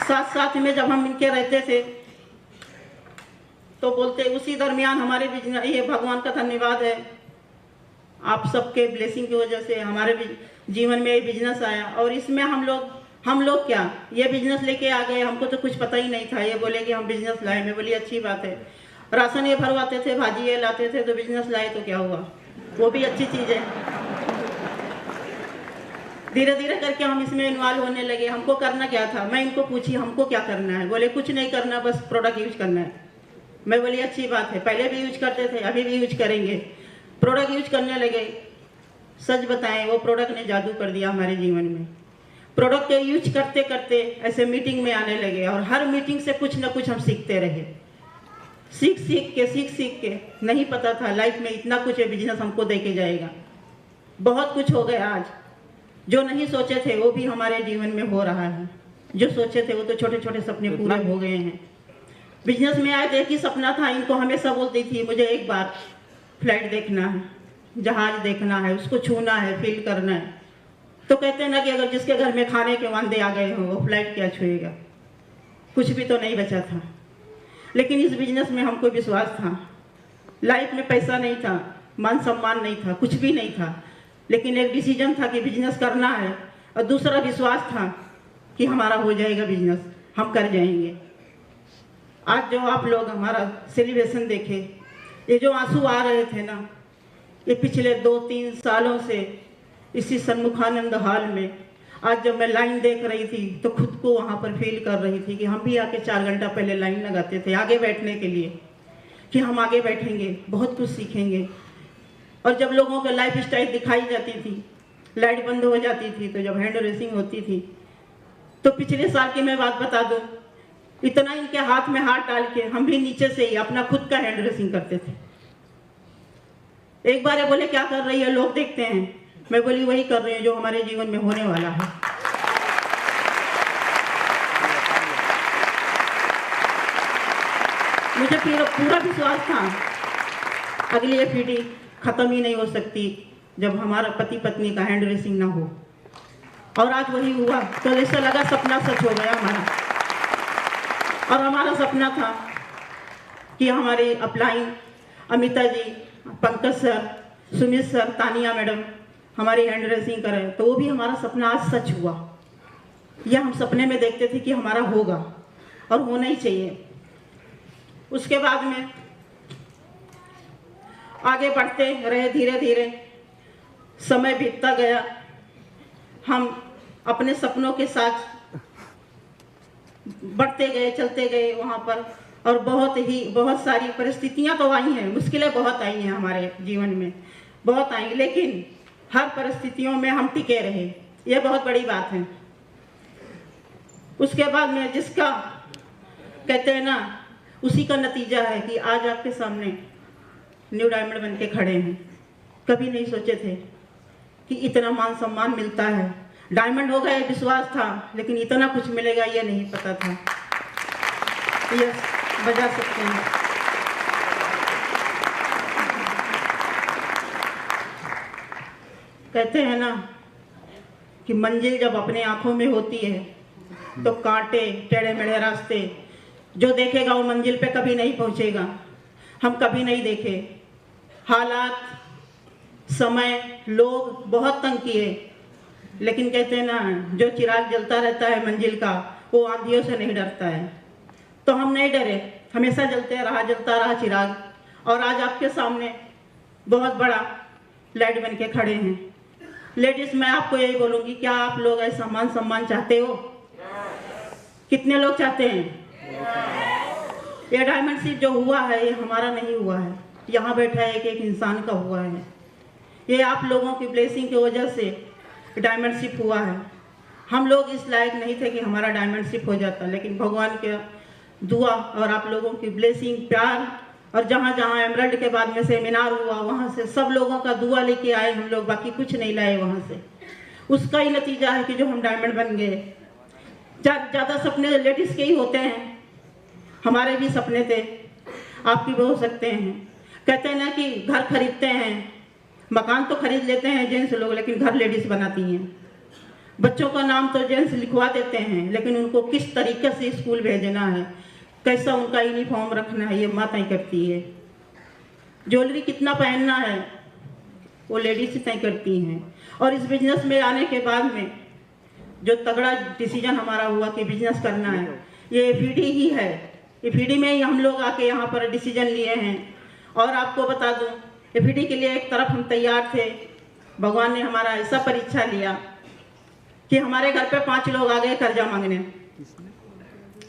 साथ साथ में जब हम मिलके रहते थे तो बोलते, उसी दरमियान हमारे बिजनेस, ये भगवान का धन्यवाद है, आप सबके ब्लेसिंग की वजह से हमारे जीवन में ये बिजनेस आया। और इसमें हम लोग क्या, ये बिजनेस लेके आ गए, हमको तो कुछ पता ही नहीं था। ये बोले कि हम बिजनेस लाए, मैं बोली अच्छी बात है। राशन ये भरवाते थे, भाजी ये लाते थे, तो बिजनेस लाए तो क्या हुआ, वो भी अच्छी चीज़ है। धीरे धीरे करके हम इसमें इन्वॉल्व होने लगे। हमको करना क्या था, मैं इनको पूछी हमको क्या करना है, बोले कुछ नहीं करना, बस प्रोडक्ट यूज करना है। मैं बोली अच्छी बात है, पहले भी यूज करते थे, अभी भी यूज करेंगे। प्रोडक्ट यूज करने लगे। सच बताएं, वो प्रोडक्ट ने जादू कर दिया हमारे जीवन में। प्रोडक्ट के यूज करते करते ऐसे मीटिंग में आने लगे, और हर मीटिंग से कुछ ना कुछ हम सीखते रहे। सीख सीख के नहीं पता था लाइफ में इतना कुछ है बिजनेस हमको दे के जाएगा। बहुत कुछ हो गया आज, जो नहीं सोचे थे वो भी हमारे जीवन में हो रहा है। जो सोचे थे वो तो छोटे छोटे सपने पूरे हो गए हैं। बिजनेस में आए थे, एक ही सपना था, इनको हमेशा बोलती थी मुझे एक बार फ्लाइट देखना है, जहाज देखना है, उसको छूना है, फील करना है। तो कहते हैं ना कि अगर जिसके घर में खाने के वांदे आ गए हों वो फ्लाइट क्या छुएगा, कुछ भी तो नहीं बचा था। लेकिन इस बिजनेस में हमको विश्वास था। लाइफ में पैसा नहीं था, मान सम्मान नहीं था, कुछ भी नहीं था, लेकिन एक डिसीजन था कि बिजनेस करना है, और दूसरा विश्वास था कि हमारा हो जाएगा बिजनेस, हम कर जाएंगे। आज जो आप लोग हमारा सेलिब्रेशन देखे, ये जो आंसू आ रहे थे ना, ये पिछले 2-3 सालों से इसी सन्मुखानंद हॉल में, आज जब मैं लाइन देख रही थी तो खुद को वहाँ पर फील कर रही थी कि हम भी आके 4 घंटा पहले लाइन लगाते थे आगे बैठने के लिए, कि हम आगे बैठेंगे, बहुत कुछ सीखेंगे। और जब लोगों को लाइफ स्टाइल दिखाई जाती थी, लाइट बंद हो जाती थी, तो जब हैंड रेसिंग होती थी, तो पिछले साल की मैं बात बता दूं, इतना इनके हाथ में हाथ डाल के हम भी नीचे से ही अपना खुद का हैंड रेसिंग करते थे। एक बार ये बोले क्या कर रही है, लोग देखते हैं। मैं बोली वही कर रही हूँ जो हमारे जीवन में होने वाला है। मुझे पूरा विश्वास था अगली ये पीढ़ी खत्म ही नहीं हो सकती जब हमारा पति पत्नी का हैंड रेसिंग ना हो। और आज वही हुआ, तो ऐसा लगा सपना सच हो गया हमारा। और हमारा सपना था कि हमारे upline Amita ji, Pankaj sir, Sumit sir, Tania madam हमारी हैंड रेसिंग करें, तो वो भी हमारा सपना आज सच हुआ। यह हम सपने में देखते थे कि हमारा होगा और होना ही चाहिए। उसके बाद में आगे बढ़ते रहे, धीरे धीरे समय बीतता गया, हम अपने सपनों के साथ बढ़ते गए, चलते गए वहाँ पर। और बहुत सारी परिस्थितियाँ तो आई हैं, मुश्किलें बहुत आई हैं हमारे जीवन में, बहुत आई, लेकिन हर परिस्थितियों में हम टिके रहे, ये बहुत बड़ी बात है। उसके बाद में जिसका कहते हैं ना, उसी का नतीजा है कि आज आपके सामने न्यू डायमंड बन के खड़े हैं। कभी नहीं सोचे थे कि इतना मान सम्मान मिलता है। डायमंड होगा ये विश्वास था, लेकिन इतना कुछ मिलेगा ये नहीं पता था। यस, बजा सकते हैं। कहते हैं ना कि मंजिल जब अपने आंखों में होती है तो कांटे, टेढ़े मेढ़े रास्ते, जो देखेगा वो मंजिल पे कभी नहीं पहुंचेगा। हम कभी नहीं देखे, हालात, समय, लोग बहुत तंग किए, लेकिन कहते हैं ना, जो चिराग जलता रहता है मंजिल का, वो आंधियों से नहीं डरता है। तो हम नहीं डरे, हमेशा जलता रहा चिराग, और आज आपके सामने बहुत बड़ा लाइट बन के खड़े हैं। लेडीज, मैं आपको यही बोलूँगी, क्या आप लोग ऐसा मान सम्मान चाहते हो? कितने लोग चाहते हैं? ये डायमंडशिप जो हुआ है ये हमारा नहीं हुआ है, यहाँ बैठा एक एक इंसान का हुआ है। ये आप लोगों की ब्लेसिंग की वजह से डायमंडशिप हुआ है। हम लोग इस लायक नहीं थे कि हमारा डायमंडशिप हो जाता, लेकिन भगवान के दुआ और आप लोगों की ब्लेसिंग, प्यार, और जहाँ जहाँ एमरल्ड के बाद में सेमिनार हुआ वहाँ से सब लोगों का दुआ लेके आए हम लोग, बाकी कुछ नहीं लाए वहाँ से। उसका ही नतीजा है कि जो हम डायमंड बन गए। ज़्यादा सपने लेडीज़ के ही होते हैं, हमारे भी सपने थे, आपके भी हो सकते हैं। कहते हैं ना कि घर खरीदते हैं, मकान तो खरीद लेते हैं जेंट्स लोग, लेकिन घर लेडीज़ बनाती हैं। बच्चों का नाम तो जेंट्स लिखवा देते हैं, लेकिन उनको किस तरीके से स्कूल भेजना है, कैसा उनका यूनिफॉर्म रखना है, ये माताएं करती है। ज्वेलरी कितना पहनना है वो लेडीज तय करती हैं। और इस बिजनेस में आने के बाद में जो तगड़ा डिसीजन हमारा हुआ कि बिजनेस करना है, ये FED ही है। FED में ही हम लोग आके यहाँ पर डिसीजन लिए हैं। और आपको बता दूँ, FED के लिए एक तरफ हम तैयार थे, भगवान ने हमारा ऐसा परीक्षा लिया कि हमारे घर पे 5 लोग आ गए कर्जा मांगने।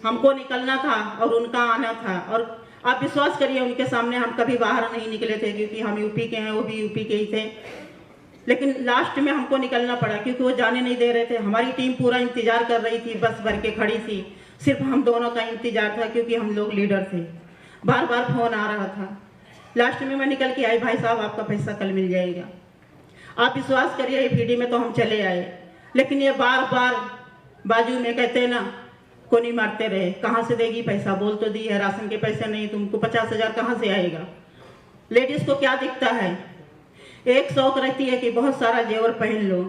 हमको निकलना था और उनका आना था, और आप विश्वास करिए उनके सामने हम कभी बाहर नहीं निकले थे, क्योंकि हम यूपी के हैं, वो भी यूपी के ही थे। लेकिन लास्ट में हमको निकलना पड़ा क्योंकि वो जाने नहीं दे रहे थे। हमारी टीम पूरा इंतजार कर रही थी, बस भर के खड़ी थी, सिर्फ हम दोनों का इंतजार था क्योंकि हम लोग लीडर थे। बार बार फोन आ रहा था। लास्ट में मैं निकल के आई, भाई साहब आपका पैसा कल मिल जाएगा। आप विश्वास करिए FED में तो हम चले आए, लेकिन ये बार बार बाजू में कहते हैं ना, को नहीं मारते रहे, कहाँ से देगी पैसा, बोल तो दी है राशन के पैसे नहीं, तुमको 50,000 कहाँ से आएगा। लेडीज को क्या दिखता है, एक शौक रहती है कि बहुत सारा जेवर पहन लो,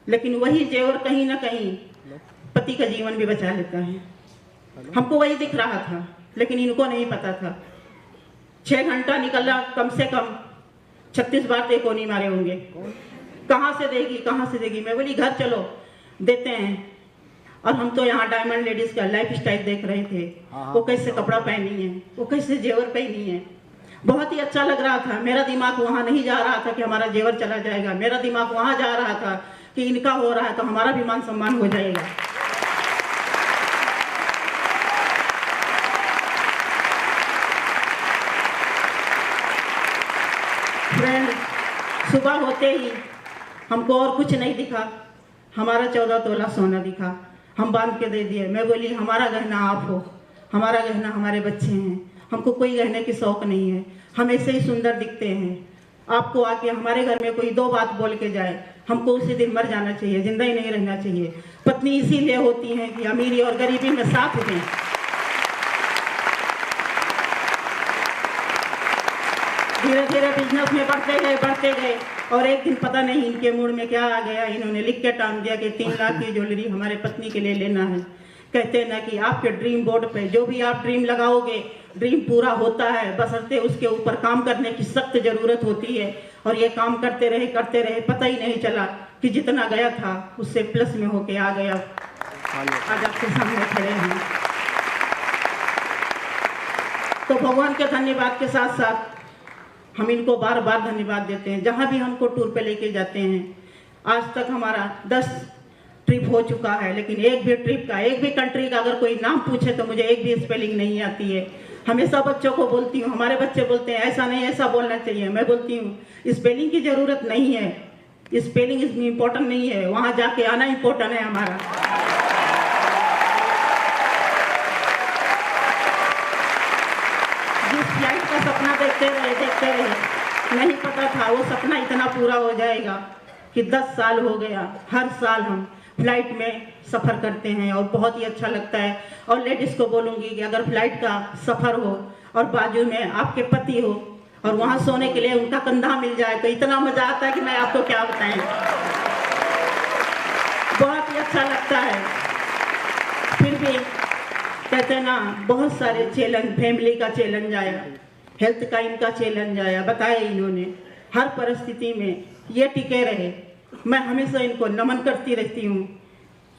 लेकिन वही जेवर कहीं ना कहीं पति का जीवन भी बचा लेता है। हमको वही दिख रहा था, लेकिन इनको नहीं पता था। 6 घंटा निकला, कम से कम 36 बार तो को नहीं मारे होंगे, कहाँ से देगी कहाँ से देगी। मैं बोली घर चलो देते हैं। और हम तो यहाँ डायमंड लेडीज का लाइफ स्टाइल देख रहे थे, वो कैसे कपड़ा पहनी है, वो कैसे जेवर पहनी है, बहुत ही अच्छा लग रहा था। मेरा दिमाग वहाँ नहीं जा रहा था कि हमारा जेवर चला जाएगा, मेरा दिमाग वहाँ जा रहा था कि इनका हो रहा है तो हमारा भी मान सम्मान हो जाएगा। फ्रेंड, सुबह होते ही हमको और कुछ नहीं दिखा, हमारा 14 तोला सोना दिखा, हम बांध के दे दिए। मैं बोली हमारा गहना आप हो, हमारा गहना हमारे बच्चे हैं, हमको कोई गहने की शौक नहीं है, हम ऐसे ही सुंदर दिखते हैं। आपको आके हमारे घर में कोई 2 बात बोल के जाए, हमको उसी दिन मर जाना चाहिए, जिंदा ही नहीं रहना चाहिए। पत्नी इसीलिए होती है कि अमीरी और गरीबी में साथ दें। धीरे धीरे बिजनेस में बढ़ते गए और एक दिन पता नहीं इनके मूड में क्या आ गया, इन्होंने लिख के टांग दिया कि 3 लाख की ज्वेलरी हमारे पत्नी के लिए लेना है। कहते हैं ना कि आपके ड्रीम बोर्ड पे जो भी आप ड्रीम लगाओगे, ड्रीम पूरा होता है, बशर्ते उसके ऊपर काम करने की सख्त जरूरत होती है। और ये काम करते रहे, पता ही नहीं चला कि जितना गया था उससे प्लस में होके आ गया। आज आपके सामने खड़े हैं। तो भगवान के धन्यवाद के साथ साथ हम इनको बार बार धन्यवाद देते हैं। जहाँ भी हमको टूर पे लेके जाते हैं, आज तक हमारा 10 ट्रिप हो चुका है, लेकिन एक भी ट्रिप का, एक भी कंट्री का अगर कोई नाम पूछे तो मुझे एक भी स्पेलिंग नहीं आती है। हमेशा बच्चों को बोलती हूँ, हमारे बच्चे बोलते हैं ऐसा नहीं ऐसा बोलना चाहिए, मैं बोलती हूँ स्पेलिंग की जरूरत नहीं है, स्पेलिंग इसमें इम्पोर्टेंट नहीं है, वहाँ जाके आना इम्पोर्टेंट है हमारा। जिस फ्लाइट का सपना देखते रहे, नहीं पता था वो सपना इतना पूरा हो जाएगा कि 10 साल हो गया। हर साल हम फ्लाइट में सफ़र करते हैं और बहुत ही अच्छा लगता है। और लेडीज़ को बोलूँगी कि अगर फ्लाइट का सफ़र हो और बाजू में आपके पति हो और वहाँ सोने के लिए उनका कंधा मिल जाए तो इतना मज़ा आता है कि मैं आपको क्या बताएं। बहुत ही अच्छा लगता है। फिर भी कहते हैं ना, बहुत सारे चैलेंज, फैमिली का चैलेंज आया, हेल्थ का इनका चैलेंज आया, बताया इन्होंने। हर परिस्थिति में ये टिके रहे। मैं हमेशा इनको नमन करती रहती हूँ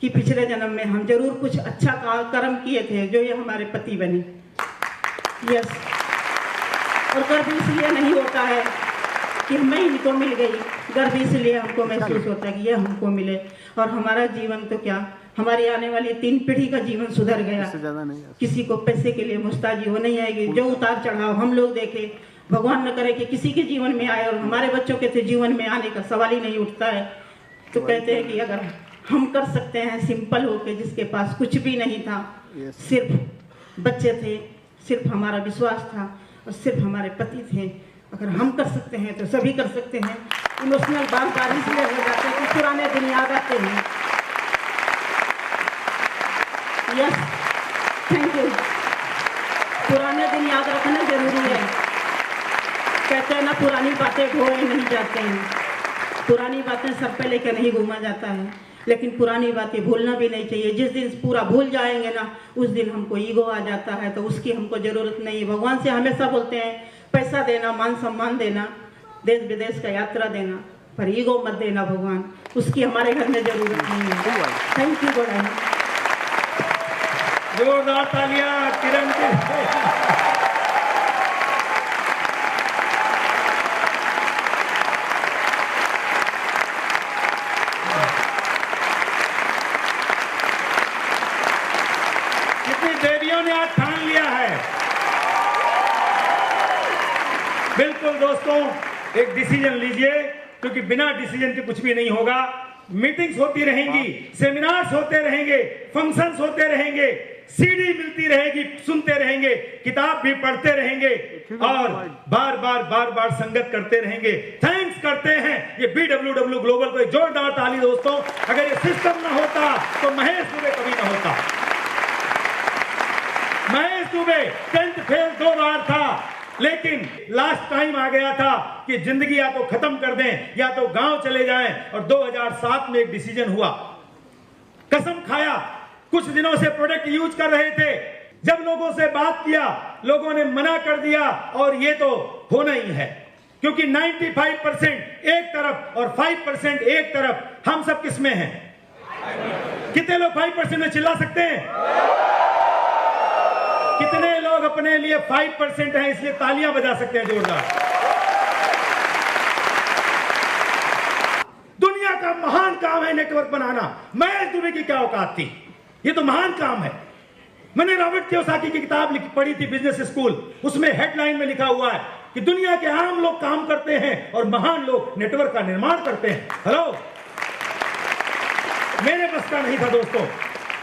कि पिछले जन्म में हम जरूर कुछ अच्छा कर्म किए थे जो ये हमारे पति बने। यस, और गर्व इसलिए नहीं होता है कि मैं इनको मिल गई, गर्व इसलिए हमको महसूस होता है कि ये हमको मिले। और हमारा जीवन तो क्या, हमारी आने वाली 3 पीढ़ी का जीवन सुधर गया। किसी को पैसे के लिए मुस्ताजी हो नहीं आएगी। जो उतार चढ़ाव हम लोग देखे, भगवान न करे कि किसी के जीवन में आए, और हमारे बच्चों के तो जीवन में आने का सवाल ही नहीं उठता है। तो कहते हैं कि अगर हम कर सकते हैं सिंपल होके, जिसके पास कुछ भी नहीं था, सिर्फ बच्चे थे, सिर्फ हमारा विश्वास था और सिर्फ हमारे पति थे, अगर हम कर सकते हैं तो सभी कर सकते हैं। इमोशनल बात इसलिए हो जाते हैं कि पुराने दिन याद आते हैं। Yes, thank you. पुराने दिन याद रखना जरूरी है। कहते हैं ना, पुरानी बातें ढोए नहीं जाते हैं। पुरानी बातें सर पे लेकर नहीं घूमा जाता है, लेकिन पुरानी बातें भूलना भी नहीं चाहिए। जिस दिन पूरा भूल जाएंगे ना, उस दिन हमको ईगो आ जाता है, तो उसकी हमको जरूरत नहीं है। भगवान से हमेशा बोलते हैं पैसा देना, मान सम्मान देना, देश विदेश का यात्रा देना, पर ईगो मत देना भगवान, उसकी हमारे घर में जरूरत नहीं है। Thank you God. जोरदार तालियां किरण के लिए। कितनी देवियों ने आज ठान लिया है। बिल्कुल दोस्तों, एक डिसीजन लीजिए, क्योंकि बिना डिसीजन के कुछ भी नहीं होगा। मीटिंग्स होती रहेंगी, सेमिनार्स होते रहेंगे, फंक्शंस होते रहेंगे, सीडी मिलती रहेगी, सुनते रहेंगे, किताब भी पढ़ते रहेंगे और बार बार संगत करते रहेंगे। थैंक्स करते हैं ये BWW ग्लोबल को। एक जोरदार ताली दोस्तों। अगर ये सिस्टम ना होता तो महेश दुबे कभी ना होता। महेश दुबे 10th फेल 2 बार था, लेकिन लास्ट टाइम आ गया था कि जिंदगी या तो खत्म कर दें या तो गांव चले जाएं। और 2007 में एक डिसीजन हुआ, कसम खाया। कुछ दिनों से प्रोडक्ट यूज कर रहे थे, जब लोगों से बात किया, लोगों ने मना कर दिया। और ये तो होना ही है, क्योंकि 95% एक तरफ और 5% एक तरफ। हम सब किस में हैं? कितने लोग 5% में चिल्ला सकते हैं? कितने लोग अपने लिए 5% हैं, इसलिए तालियां बजा सकते हैं जोरदार? दुनिया का महान काम है नेटवर्क बनाना। महेश दुबे की क्या औकात थी? ये तो महान काम है। मैंने रॉबर्ट कियोसाकी की किताब पढ़ी थी, बिजनेस स्कूल। उसमें हेडलाइन में लिखा हुआ है कि दुनिया के आम लोग काम करते हैं और महान लोग नेटवर्क का निर्माण करते हैं। हेलो, मेरे बस का नहीं था दोस्तों।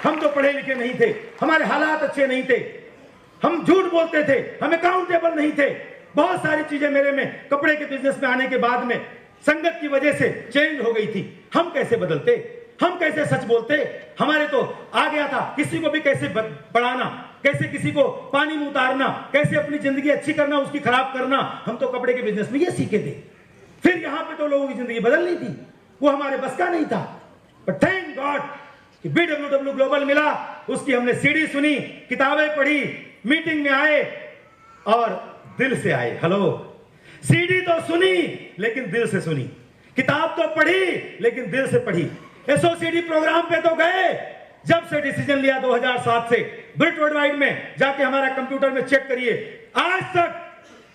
हम तो पढ़े लिखे नहीं थे, हमारे हालात अच्छे नहीं थे, हम झूठ बोलते थे, हम अकाउंटेबल नहीं थे। बहुत सारी चीजें मेरे में कपड़े के बिजनेस में आने के बाद में संगत की वजह से चेंज हो गई थी। हम कैसे बदलते, हम कैसे सच बोलते? हमारे तो आ गया था किसी को भी कैसे बढ़ाना, कैसे किसी को पानी में उतारना, कैसे अपनी जिंदगी अच्छी करना, उसकी खराब करना। हम तो कपड़े के बिजनेस में ये सीखे थे। फिर यहां पे तो लोगों की जिंदगी बदलनी थी, वो हमारे बस का नहीं था। बट थैंक गॉड कि BWW ग्लोबल मिला, उसकी हमने सीडी सुनी, किताबें पढ़ी, मीटिंग में आए और दिल से आए। हेलो, सीडी तो सुनी लेकिन दिल से सुनी, किताब तो पढ़ी लेकिन दिल से पढ़ी, SOCD प्रोग्राम पे तो गए। जब से डिसीजन लिया 2007 से, ब्रिट वर्ल्ड वाइड में जाके हमारा कंप्यूटर में चेक करिए, आज तक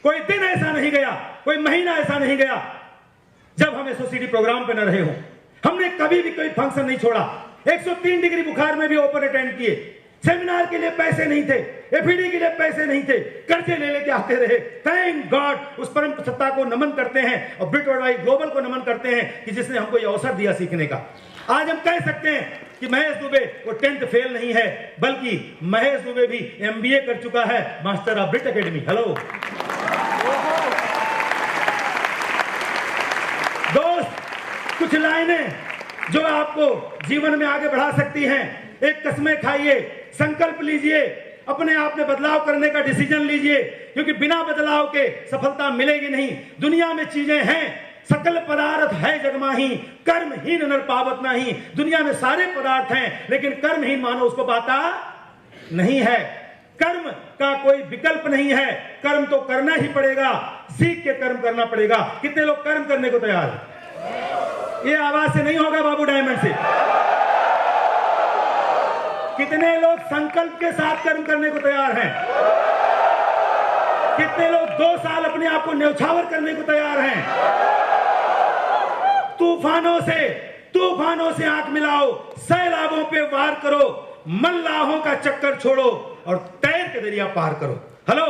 कोई दिन ऐसा नहीं गया, कोई महीना ऐसा नहीं गया जब हम SOCD प्रोग्राम पे न रहे हो। हमने कभी भी कोई फंक्शन नहीं छोड़ा। 103 डिग्री बुखार में भी ओपन अटेंड किए। सेमिनार के लिए पैसे नहीं थे, FED के लिए पैसे नहीं थे, कर्जे ले लेके आते रहे। थैंक गॉड, उस परम सत्ता को नमन करते हैं और ब्रिट वर्ल्ड वाइड ग्लोबल को नमन करते हैं कि जिसने हमको ये अवसर दिया सीखने का। आज हम कह सकते हैं कि महेश दुबे वो 10th फेल नहीं है, बल्कि महेश दुबे भी MBA कर चुका है, मास्टर ऑफ ब्रिट एकेडमी। हेलो दोस्त, कुछ लाइनें जो आपको जीवन में आगे बढ़ा सकती हैं। एक कसमें खाइए, संकल्प लीजिए, अपने आप में बदलाव करने का डिसीजन लीजिए, क्योंकि बिना बदलाव के सफलता मिलेगी नहीं। दुनिया में चीजें हैं, सकल पदार्थ है जगमाही, कर्महीन नर पावत नहीं। दुनिया में सारे पदार्थ हैं, लेकिन कर्महीन मानो उसको पाता नहीं है। कर्म का कोई विकल्प नहीं है, कर्म तो करना ही पड़ेगा, सीख के कर्म करना पड़ेगा। कितने लोग कर्म करने को तैयार हैं? ये आवाज से नहीं होगा, बाबू डायमंड से। कितने लोग संकल्प के साथ कर्म करने को तैयार हैं? कितने लोग 2 साल अपने आप को न्यौछावर करने को तैयार हैं? तूफानों से आंख मिलाओ, सैलाबों पे वार करो, मल्लाहों का चक्कर छोड़ो और तैर के दरिया पार करो। हेलो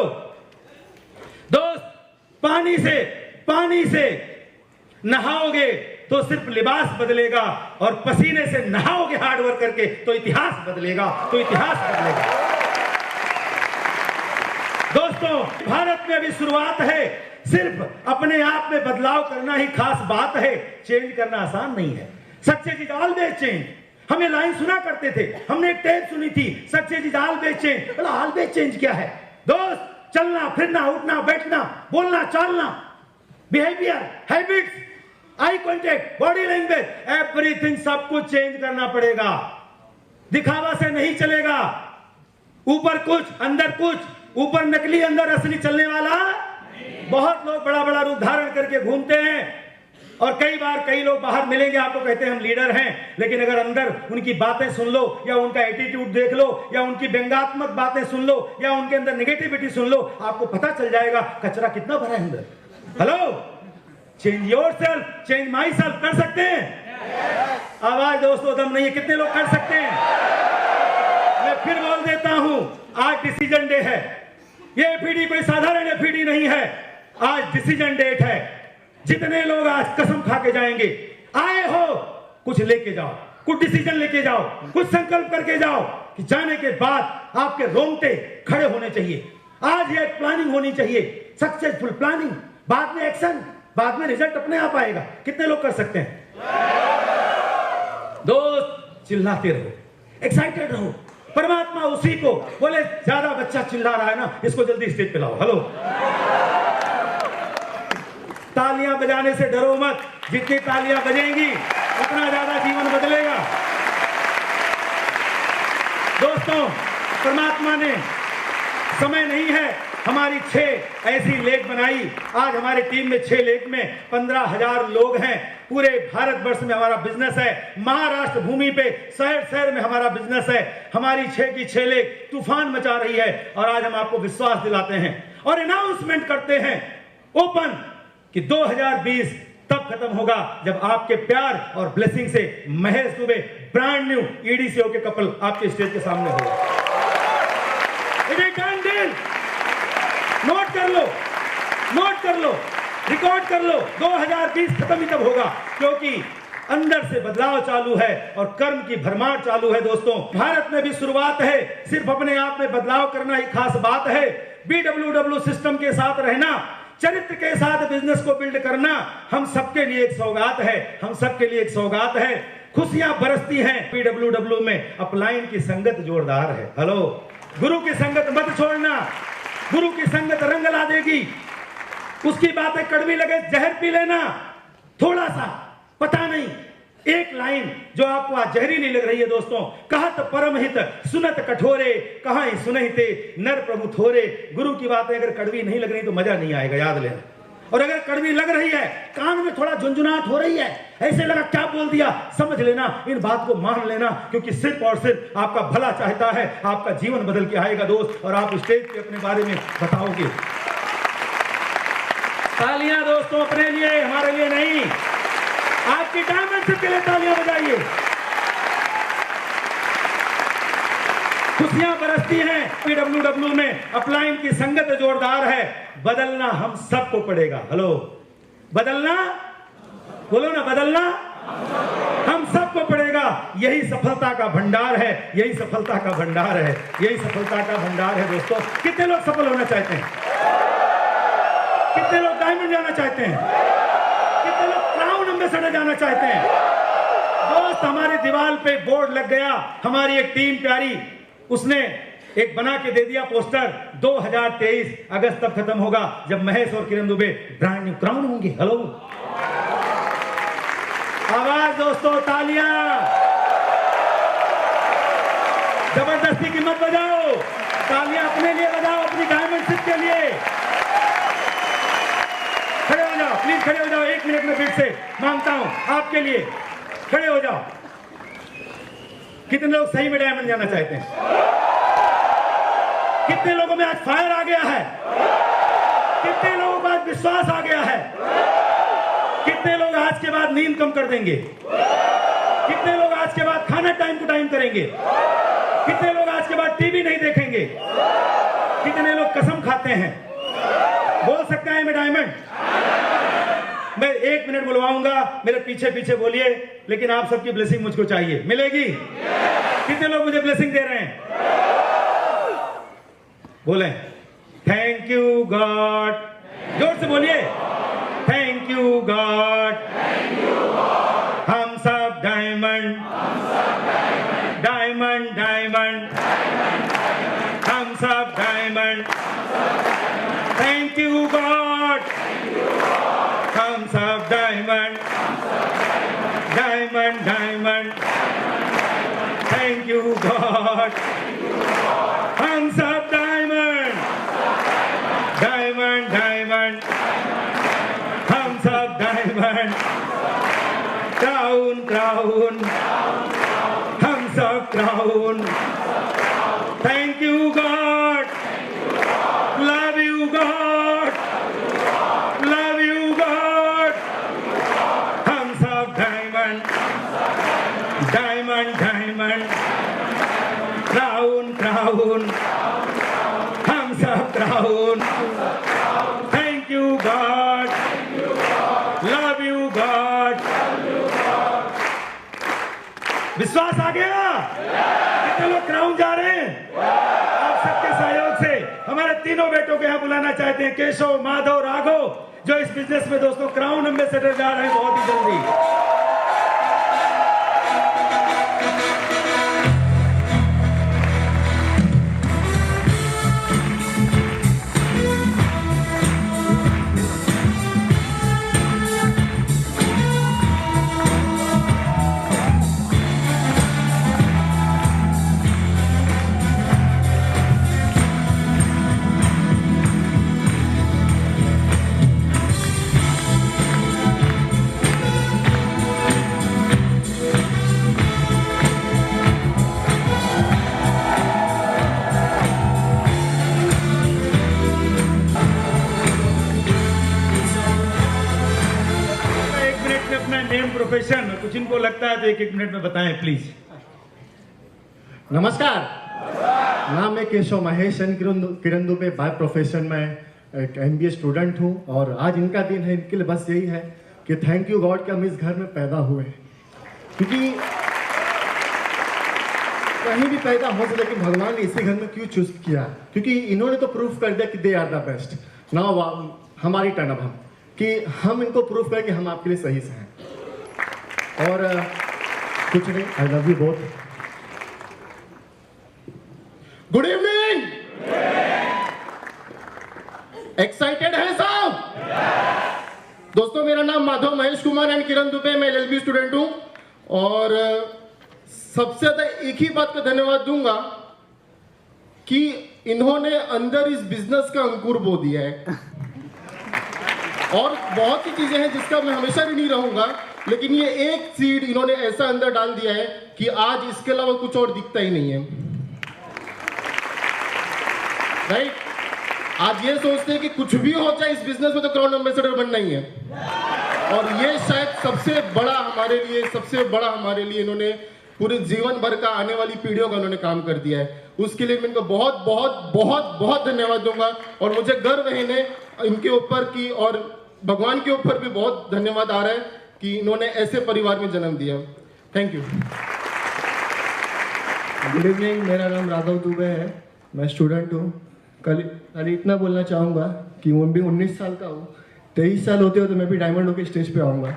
दोस्त, पानी से नहाओगे तो सिर्फ लिबास बदलेगा, और पसीने से नहाओगे हार्डवर्क करके तो इतिहास बदलेगा, दोस्तों भारत में अभी शुरुआत है। सिर्फ अपने आप में बदलाव करना ही खास बात है, चेंज करना आसान नहीं है। Success is always change. हम ये लाइन सुना करते थे, हमने एक टेप सुनी थी, सक्सेस इज ऑलवेज चेंज। बोला ऑलवेज चेंज क्या है दोस्त? चलना फिरना, उठना बैठना, बोलना चालना, behaviour, habits, eye contact, body language, everything, सब कुछ चेंज करना पड़ेगा। दिखावा से नहीं चलेगा। ऊपर कुछ अंदर कुछ, ऊपर नकली अंदर असली चलने वाला। बहुत लोग बड़ा बड़ा रूप धारण करके घूमते हैं और कई बार कई लोग बाहर मिलेंगे, आपको कहते हैं हम लीडर हैं, लेकिन अगर अंदर उनकी बातें सुन लो या उनका एटीट्यूड देख लो या उनकी व्यंग्यात्मक बातें सुन लो या उनके अंदर नेगेटिविटी सुन लो, आपको पता चल जाएगा कचरा कितना भरा है अंदर। Hello, change yourself, change my self. कर सकते हैं? आवाज दोस्तों दम नहीं है, कितने लोग कर सकते हैं? मैं फिर बोल देता हूं, आज डिसीजन डे है। ये एफईडी कोई साधारण एफईडी नहीं है, आज डिसीजन डेट है। जितने लोग आज कसम खा के जाएंगे, आए हो कुछ लेके जाओ, कुछ डिसीजन लेके जाओ, कुछ संकल्प करके जाओ कि जाने के बाद आपके रोंगटे खड़े होने चाहिए। आज ये प्लानिंग होनी चाहिए, सक्सेसफुल प्लानिंग, बाद में एक्शन, बाद में रिजल्ट अपने आप आएगा। कितने लोग कर सकते हैं? दोस्त चिल्लाते रहो, एक्साइटेड रहो। परमात्मा उसी को बोले, ज्यादा बच्चा चिल्ला रहा है ना, इसको जल्दी स्टेज पे लाओ। हेलो, तालियां बजाने से डरो मत, जितनी तालियां बजेंगी उतना ज्यादा जीवन बदलेगा। दोस्तों, परमात्मा ने समय नहीं है, हमारी 6 ऐसी लेक बनाई। आज हमारी टीम में 6 लेक में 15,000 लोग हैं। पूरे भारतवर्ष में हमारा बिजनेस है, महाराष्ट्र भूमि पे शहर शहर में हमारा बिजनेस है। हमारी 6 की 6 लेक तूफान मचा रही है और आज हम आपको विश्वास दिलाते हैं और अनाउंसमेंट करते हैं ओपन कि 2020 तब खत्म होगा जब आपके प्यार और ब्लेसिंग से महेश दुबे ब्रांड न्यू ईडीसीओ के कपल आपके स्टेज के सामने होगा। It is done deal. Note कर लो, नोट कर लो, रिकॉर्ड कर लो। 2020 खत्म ही तब होगा क्योंकि अंदर से बदलाव चालू है और कर्म की भरमार चालू है। दोस्तों, भारत में भी शुरुआत है, सिर्फ अपने आप में बदलाव करना ही खास बात है। BWW सिस्टम के साथ रहना, चरित्र के साथ बिजनेस को बिल्ड करना हम सबके लिए एक सौगात है, हम सबके लिए एक सौगात है। खुशियां बरसती हैं BWW में, अपलाइन की संगत जोरदार है। हेलो, गुरु की संगत मत छोड़ना, गुरु की संगत रंग ला देगी। उसकी बातें कड़वी लगे जहर पी लेना, थोड़ा सा, पता नहीं, एक लाइन जो आपको आज जहरीली लग रही है। दोस्तों, कहत परमहित सुनत कठोरे, कहां सुनहिते नर प्रभु थोरे। गुरु की बातें अगर कड़वी नहीं लग रही तो मजा नहीं आएगा, याद लेना। और अगर कड़वी लग रही है, कान में थोड़ा झुंझुनाहट हो रही है, ऐसे लगा क्या बोल दिया, समझ लेना, इन बात को मान लेना, क्योंकि सिर्फ और सिर्फ आपका भला चाहता है। आपका जीवन बदल के आएगा दोस्त, और आप स्टेज पे अपने बारे में बताओगे। तालियां दोस्तों अपने लिए, हमारे लिए नहीं। आपकी डायमेंशन के लिए तालियां बजाइए। खुशियां बरसती हैं BWW में, अपलाइन की संगत जोरदार है। बदलना हम सबको पड़ेगा। हेलो, बदलना, बोलो ना, बदलना हम सबको पड़ेगा। यही सफलता का भंडार है, यही सफलता का भंडार है, यही सफलता का भंडार है। दोस्तों, कितने लोग सफल होना चाहते हैं? कितने लोग डायमंड जाना चाहते हैं? कितने लोग क्राउन एम्बेसडर जाना चाहते हैं? दोस्त, हमारी दीवार पे बोर्ड लग गया, हमारी एक टीम प्यारी, उसने एक बना के दे दिया पोस्टर, 2023 अगस्त तक खत्म होगा जब महेश और किरण दुबे ब्रांड न्यू क्राउन होंगे। हेलो, आवाज दोस्तों, तालियां जबरदस्ती की मत बजाओ, तालियां अपने लिए बजाओ, अपनी डायमंडशिप के लिए। खड़े हो जाओ, प्लीज खड़े हो जाओ, 1 मिनट में फिर से मांगता हूं आपके लिए, खड़े हो जाओ। कितने लोग सही में डायमंड जाना चाहते हैं? कितने लोगों में आज फायर आ गया है? कितने लोगों को आज विश्वास आ गया है? कितने लोग आज के बाद नींद कम कर देंगे? कितने लोग आज के बाद खाना टाइम टू टाइम करेंगे? कितने लोग आज के बाद टीवी नहीं देखेंगे? कितने लोग कसम खाते हैं? बोल सकते हैं मैं डायमंड? मैं 1 मिनट बुलवाऊंगा, मेरे पीछे पीछे बोलिए, लेकिन आप सबकी ब्लेसिंग मुझको चाहिए। मिलेगी? कितने लोग मुझे ब्लेसिंग दे रहे हैं? बोले थैंक यू गॉड, जोर से बोलिए, थैंक यू गॉड, हम सब diamond. Diamond. Diamond, diamond. Thank you, God. Thumbs up, diamond. Diamond, diamond. Thumbs up, diamond. Crown, crown. Thumbs up, crown. Thank you, God. Love you, God. Love you, God. Thumbs up, diamond. Diamond, diamond. Crown, crown. Thumbs up, crown. Thank you, God. Love you, God. विश्वास आ गया? कितने लोग क्राउन जा रहे हैं? आप सबके सहयोग से हमारे तीनों बेटों को यहाँ बुलाना चाहते हैं, केशव, माधव, राघव, जो इस बिजनेस में दोस्तों क्राउन एम्बेसडर जा रहे हैं बहुत ही जल्दी। प्रोफेशन कुछ इनको लगता है तो एक मिनट में बताएं प्लीज। नमस्कार, नाम है केशव महेश किरण दुबे। बाय प्रोफेशन में एक MBA स्टूडेंट हूँ और आज इनका दिन है। इनके लिए बस यही है कि थैंक यू गॉड कि हम इस घर में पैदा हुए, क्योंकि कहीं भी पैदा हो सकता, लेकिन भगवान ने इसी घर में क्यों चूज किया? क्योंकि इन्होंने तो प्रूफ कर दिया कि they are the best. Now हमारी टर्न अब हम कि हम इनको प्रूफ करें कि हम आपके लिए सही से हैं। और कुछ नहीं, I love you both. Good evening. Excited है सब? दोस्तों, मेरा नाम माधव महेश कुमार एंड किरण दुबे, मैं LLB स्टूडेंट हूं और सबसे ज्यादा एक ही बात का धन्यवाद दूंगा कि इन्होंने अंदर इस बिजनेस का अंकुर बो दिया है। और बहुत सी चीजें हैं जिसका मैं हमेशा ऋणी रहूंगा, लेकिन ये एक सीड इन्होंने ऐसा अंदर डाल दिया है कि आज इसके अलावा कुछ और दिखता ही नहीं है। राइट? आज ये सोचते हैं कि कुछ भी हो जाए इस बिजनेस में तो क्राउन एम्बेसडर बनना ही है। और ये शायद सबसे बड़ा हमारे लिए इन्होंने पूरे जीवन भर का, आने वाली पीढ़ियों का उन्होंने काम कर दिया है। उसके लिए मैं इनको बहुत बहुत बहुत बहुत धन्यवाद दूंगा। और मुझे गर्व है इनके ऊपर की, और भगवान के ऊपर भी बहुत धन्यवाद आ रहा है कि इन्होंने ऐसे परिवार में जन्म दिया। Thank you. गुड इवनिंग, मेरा नाम राघव दुबे है, मैं स्टूडेंट हूँ। कल इतना बोलना चाहूँगा कि मैं भी 19 साल का हूँ। 23 साल होते हो तो मैं भी डायमंड होकर स्टेज पे आऊँगा।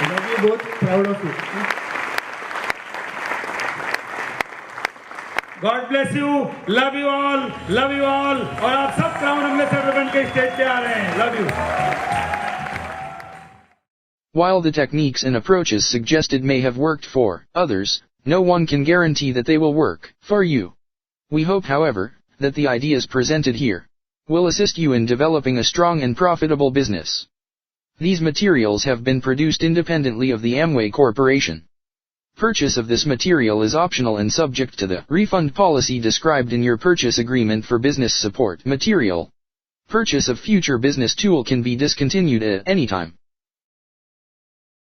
मैं भी बहुत proud of you. God bless you, love you all, love you all. और आप सब क्राउन एम्बेसडर बन के स्टेज पे आ रहे हैं। Love you. While the techniques and approaches suggested may have worked for others, no one can guarantee that they will work for you. We hope, however, that the ideas presented here will assist you in developing a strong and profitable business. These materials have been produced independently of the Amway Corporation. Purchase of this material is optional and subject to the refund policy described in your purchase agreement for business support material. Purchase of future business tool can be discontinued at any time.